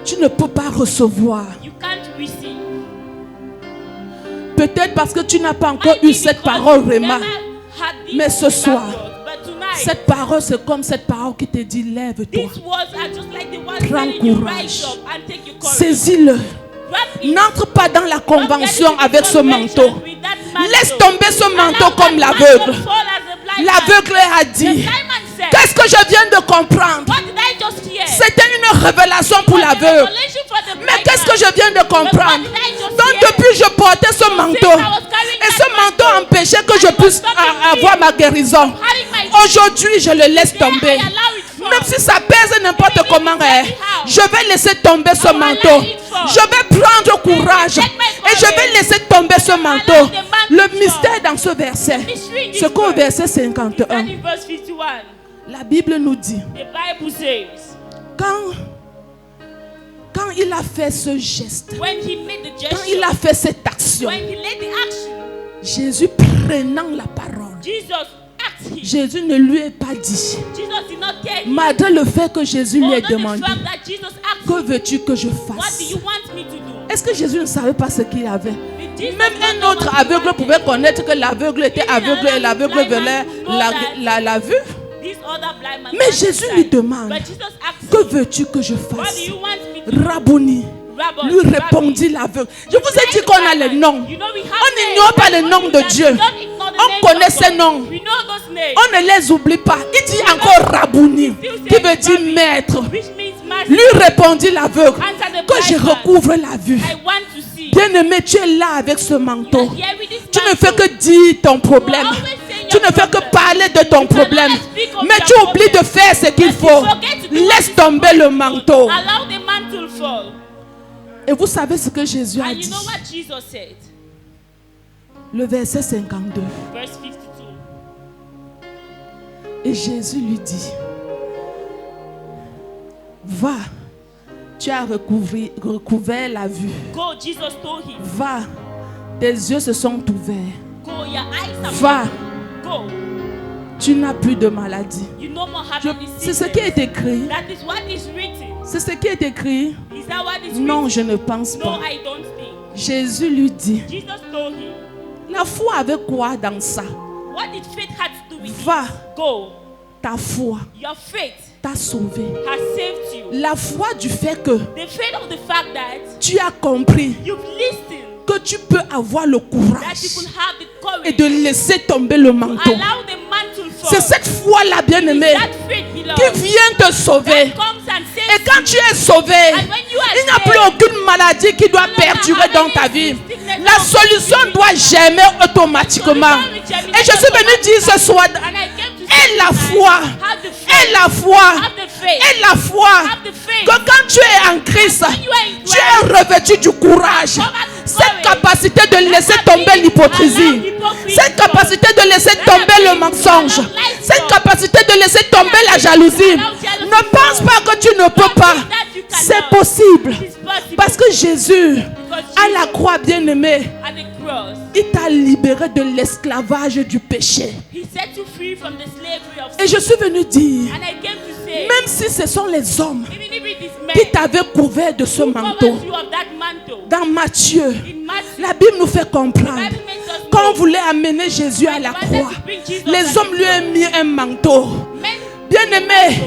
tu ne peux pas recevoir. You can't receive. Peut-être parce que tu n'as pas encore eu cette parole Réma. Mais ce soir, cette parole, c'est comme cette parole qui te dit, lève-toi. Prends courage. Saisis-le. N'entre pas dans la convention avec ce manteau. Laisse tomber ce manteau comme l'aveugle. L'aveugle a dit, qu'est-ce que je viens de comprendre? C'était une révélation pour l'aveugle. Mais qu'est-ce que je viens de comprendre? Donc depuis je portais ce manteau. Et ce manteau empêchait que je puisse avoir ma guérison. Aujourd'hui je le laisse tomber. Même si ça pèse n'importe comment, je vais laisser tomber ce manteau. Je vais prendre courage. Et je vais laisser tomber ce manteau. Le mystère dans ce verset, c'est qu'au verset 51, la Bible nous dit, quand il a fait ce geste, quand il a fait cette action, Jésus prenant la parole, Jésus ne lui a pas dit, malgré le fait que Jésus lui ait demandé, que veux-tu que je fasse? Est-ce que Jésus ne savait pas ce qu'il avait? Même un autre aveugle pouvait connaître que l'aveugle était aveugle et l'aveugle venait la vue. Mais Jésus lui demande, que veux-tu que je fasse? Rabboni. Lui répondit l'aveugle. Je vous ai dit qu'on a les noms. On n'ignore pas les noms de Dieu. On connaît ces noms. On ne les oublie pas. Il dit encore Rabboni, qui veut dire maître. Lui répondit l'aveugle, que je recouvre la vue. Bien-aimé, tu es là avec ce manteau. Tu ne fais que dire ton problème. Tu ne fais que parler de ton problème. Mais tu oublies de faire ce qu'il faut. Laisse tomber le manteau. Et vous savez ce que Jésus a dit? Le verset 52. Et Jésus lui dit, va, tu as recouvert la vue. Va, tes yeux se sont ouverts. Va, tu n'as plus de maladie. C'est ce qui est écrit. C'est ce qui est écrit. Non, je ne pense pas. Jésus lui dit, la foi avait quoi dans ça? Va, ta foi t'a sauvé. La foi du fait que tu as compris que tu peux avoir le courage et de laisser tomber le manteau. C'est cette foi-là, bien-aimée, qui vient te sauver. Et quand tu es sauvé, il n'y a plus aucune maladie qui doit perdurer dans ta vie. La solution doit germer automatiquement. Et je suis venu dire ce soir, et la foi, que quand tu es en Christ, tu es revêtu du courage. Cette capacité de laisser tomber l'hypocrisie, cette capacité de laisser tomber le mensonge, cette capacité de laisser tomber la jalousie. Ne pense pas que tu ne peux pas. C'est possible. Parce que Jésus, à la croix, bien-aimé, il t'a libéré de l'esclavage du péché. Et je suis venu dire, même si ce sont les hommes qui t'avaient couvert de ce manteau, dans Matthieu, la Bible nous fait comprendre, quand on voulait amener Jésus à la croix, les hommes lui ont mis un manteau. Bien-aimé,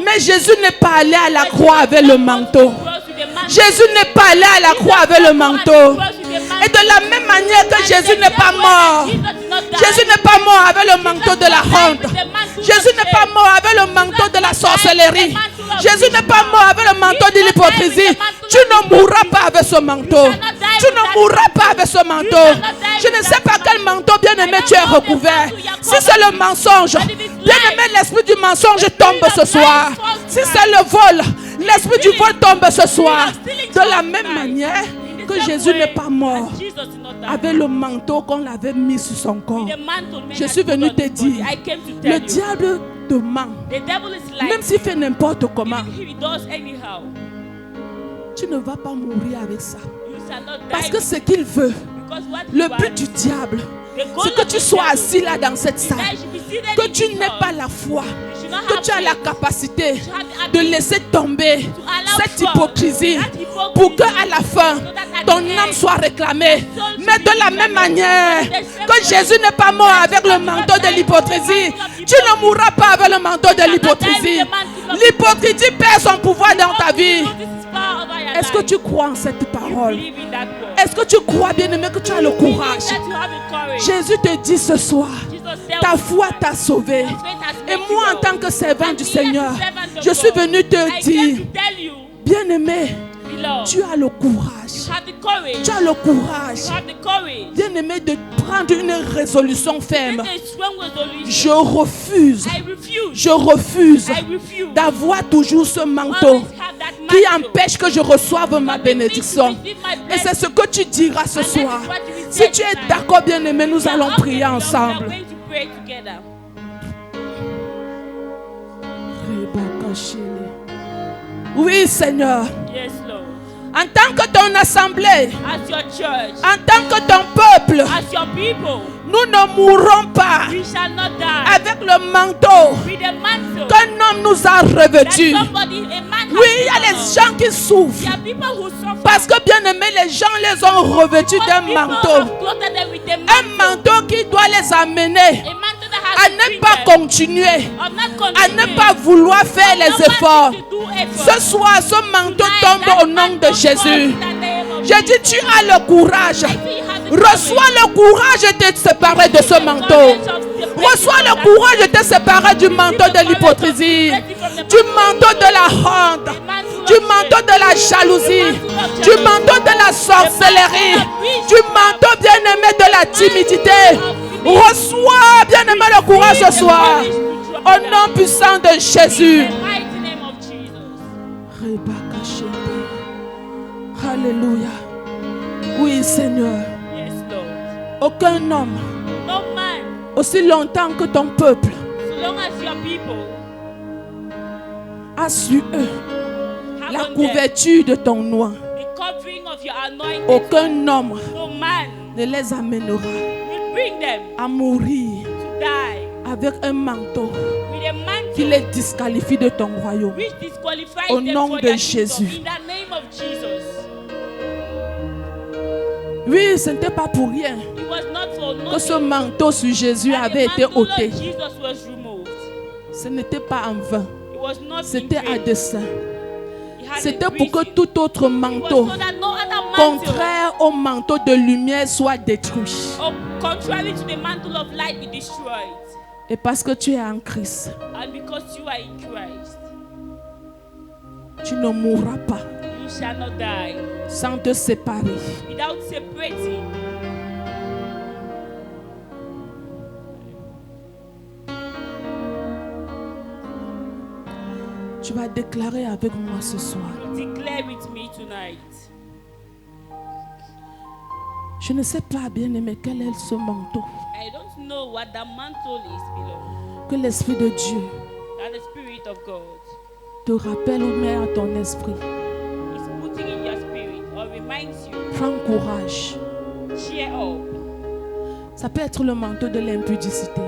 mais Jésus n'est pas allé à la croix avec le manteau. Jésus n'est pas allé à la croix avec le manteau. Et de la même manière que Jésus n'est pas mort, Jésus n'est pas mort avec le manteau de la honte. Jésus n'est pas mort avec le manteau de la sorcellerie. Jésus n'est pas mort avec le manteau de l'hypocrisie. Tu ne mourras pas avec ce manteau. Tu ne mourras pas avec ce manteau. Je ne sais pas quel manteau, bien-aimé, tu es recouvert. Si c'est le mensonge, bien-aimé, l'esprit du mensonge tombe ce soir. Si c'est le vol, l'esprit du vol tombe ce soir. De la même manière que Jésus n'est pas mort avec le manteau qu'on avait mis sur son corps. Je suis venu te dire, le diable te ment. Même s'il fait n'importe comment, tu ne vas pas mourir avec ça. Parce que ce qu'il veut, le but du diable, c'est que tu sois assis là dans cette salle que tu n'aies pas la foi, que tu as la capacité de laisser tomber cette hypocrisie pour que à la fin ton âme soit réclamée. Mais de la même manière que Jésus n'est pas mort avec le manteau de l'hypocrisie, tu ne mourras pas avec le manteau de l'hypocrisie. L'hypocrisie perd son pouvoir dans ta vie. Est-ce que tu crois en cette parole? Est-ce que tu crois, bien-aimé, que tu as le courage? Jésus te dit ce soir, ta foi t'a sauvé. Et moi, en tant que servant du Seigneur, je suis venu te dire, bien-aimé, tu as le courage. Tu as le courage, bien-aimé, de prendre une résolution ferme. Je refuse d'avoir toujours ce manteau qui empêche que je reçoive ma bénédiction. Et c'est ce que tu diras ce soir. Si tu es d'accord, bien-aimé, nous allons prier ensemble. Oui, Seigneur. En tant que ton assemblée, en tant que ton peuple, nous ne mourrons pas avec le manteau qu'un homme nous a revêtu. Oui, il y a les gens qui souffrent parce que, bien aimé, les gens les ont revêtus d'un manteau. Un manteau qui doit les amener à ne pas continuer, à ne pas vouloir faire les efforts. Ce soir, ce manteau tombe au nom de Jésus. Je dis, tu as le courage. Reçois le courage de te séparer de ce manteau. Reçois le courage de te séparer du manteau de l'hypocrisie, du manteau de la honte, du manteau de la jalousie, du manteau de la sorcellerie, du manteau, bien-aimé, de la timidité. Reçois, bien-aimé, le courage ce soir. Au nom puissant de Jésus. Alléluia. Oui, Seigneur. Aucun homme, aussi longtemps que ton peuple a su la couverture de ton nom, aucun homme ne les amènera à mourir avec un manteau qui les disqualifie de ton royaume. Au nom de Jésus. Oui, ce n'était pas pour rien que ce manteau sur Jésus avait été ôté. Ce n'était pas en vain. C'était à dessein. C'était pour que tout autre manteau, contraire au manteau de lumière, soit détruit. Et parce que tu es en Christ, tu ne mourras pas sans te séparer. Tu vas déclarer avec moi ce soir. Je ne sais pas, bien-aimé, quel est ce manteau que l'Esprit de Dieu te rappelle ou met à ton esprit. Prends courage. Ça peut être le manteau de l'impudicité.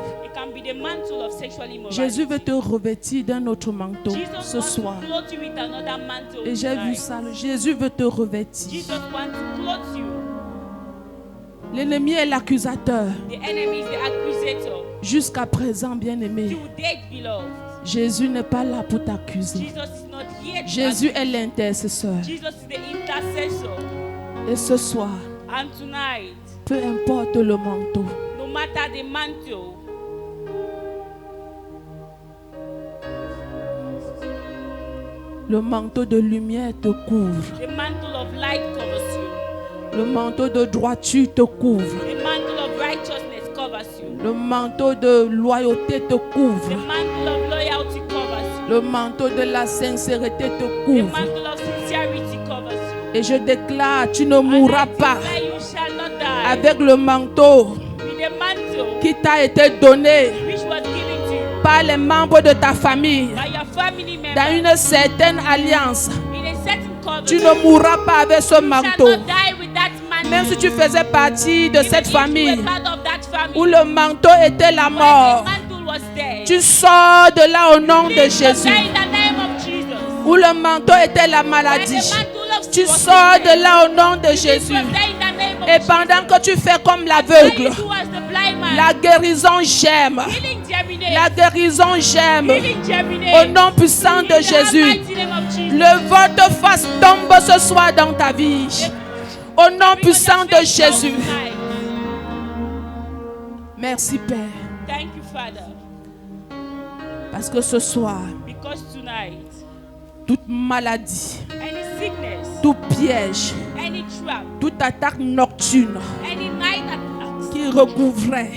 Jésus veut te revêtir d'un autre manteau ce soir. Et j'ai vu ça. Jésus veut te revêtir. L'ennemi est l'accusateur. Jusqu'à présent, bien-aimé, Jésus n'est pas là pour t'accuser. Jésus est l'intercesseur. Et ce soir, peu importe le manteau, le manteau de lumière te couvre. Le manteau de droiture te couvre. Le manteau de loyauté te couvre. Le manteau de la sincérité te couvre. Et je déclare, tu ne mourras pas avec le manteau qui t'a été donné par les membres de ta famille dans une certaine alliance. Tu ne mourras pas avec ce manteau. Même si tu faisais partie de cette famille où le manteau était la mort, was dead. Tu sors de là au nom de Leave from Jésus. there in the name of Jesus. Où le manteau était la Where maladie. the mantle of Tu sin was sors sickness. de là au nom de Leave Jésus. from there in the name of Et Jesus. pendant que tu fais comme While l'aveugle, you do as the blind man, la guérison j'aime. healing germinates. La guérison j'aime. Healing germinates. Au nom puissant de In the Jésus. mighty name of Jesus. Le volte-face tombe ce soir dans ta vie. Au nom puissant de Jésus. Merci Père. Thank you, Father. Parce que ce soir, Because tonight, toute maladie, any sickness, tout piège, any trap, toute attaque nocturne any night attacks, qui recouvrait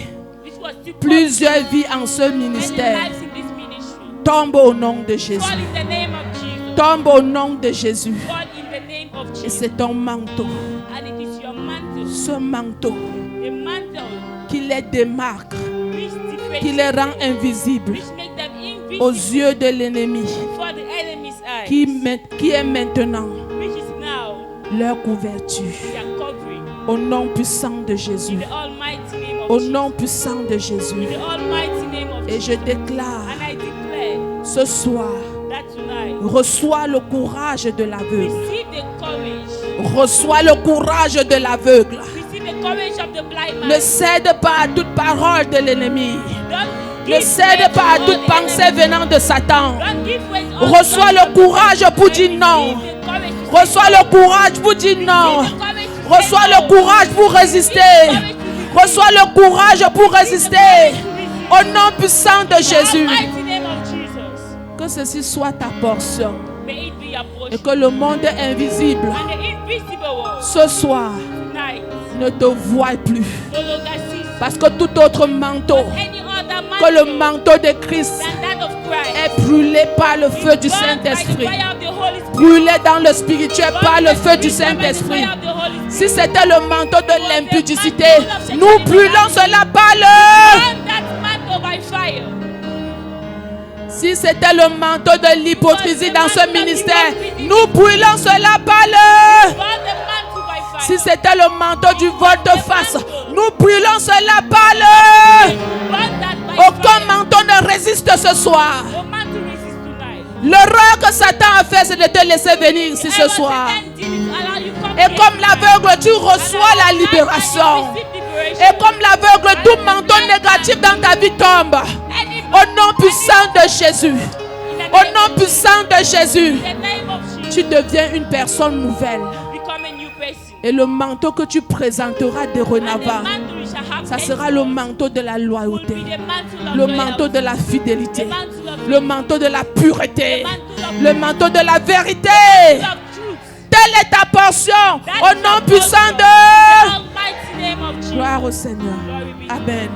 which was to plusieurs vies en ce many ministère, lives in this ministry, tombe au nom de Jésus. fall in the name of Jesus. Tombe au nom de Jésus. Fall in the name of Et Jesus. c'est ton manteau. And it is your mantle, Ce manteau the mantle qui les démarque, which differentiates qui les rend invisibles which make them aux invisible yeux de l'ennemi, for the enemy's eyes, qui est maintenant which is now leur couverture. their covering. Au nom puissant de In Jésus. the almighty name of Au Jesus. nom puissant de Jésus. In the almighty name of Et Jesus. je déclare And I declare ce soir, that tonight, reçois le courage de l'aveugle. receive the courage. Reçois le courage de l'aveugle. Receive the courage of the blind man. Ne cède pas à toute parole de l'ennemi. Don't Ne give cède way pas à to toute all pensée enemies. venant de Satan. Don't give way to all Reçois le enemies. courage pour dire non. Receive the courage to say Reçois le courage pour dire non. Receive the courage to say Reçois no. le courage pour résister. Reçois le courage pour résister. Au nom puissant de In the Jésus. almighty name of Jesus. Que ceci soit ta portion. May it be your Et portion. que le monde invisible, And the invisible world ce soir, tonight ne te voie plus. no longer sees Parce que tout autre manteau any other que le mantle manteau de Christ than that of Christ. est brûlé par le feu du Burned by the Saint-Esprit. fire of the Holy Spirit. Brûlé dans le spirituel Burned par by le the feu du spiritual by the Saint-Esprit. fire of the Holy Spirit. Si c'était le manteau de l'impudicité, nous brûlons cela par le... Burn that mantle by fire. Si c'était le manteau de l'hypocrisie dans ce ministère, nous brûlons cela par le... Burn the mantle by fire. Si c'était le manteau du volte-face, nous brûlons cela par le... Burn that by Aucun fire. manteau ne résiste ce soir. No mantle resist tonight. L'erreur que Satan a fait, c'est de te laisser venir ici ce Ever soir. Satan did it, allow you come Et here. comme l'aveugle, tu reçois la libération. Et comme l'aveugle, tout manteau négatif dans ta vie tombe. Au nom puissant de Jésus. Au nom puissant de Jésus. Tu deviens une personne nouvelle. Et le manteau que tu présenteras dorénavant, ça sera le manteau de la loyauté, le manteau de la fidélité, le manteau de la pureté, le manteau de la vérité. Telle est ta portion. Au nom puissant de... Gloire au Seigneur. Amen.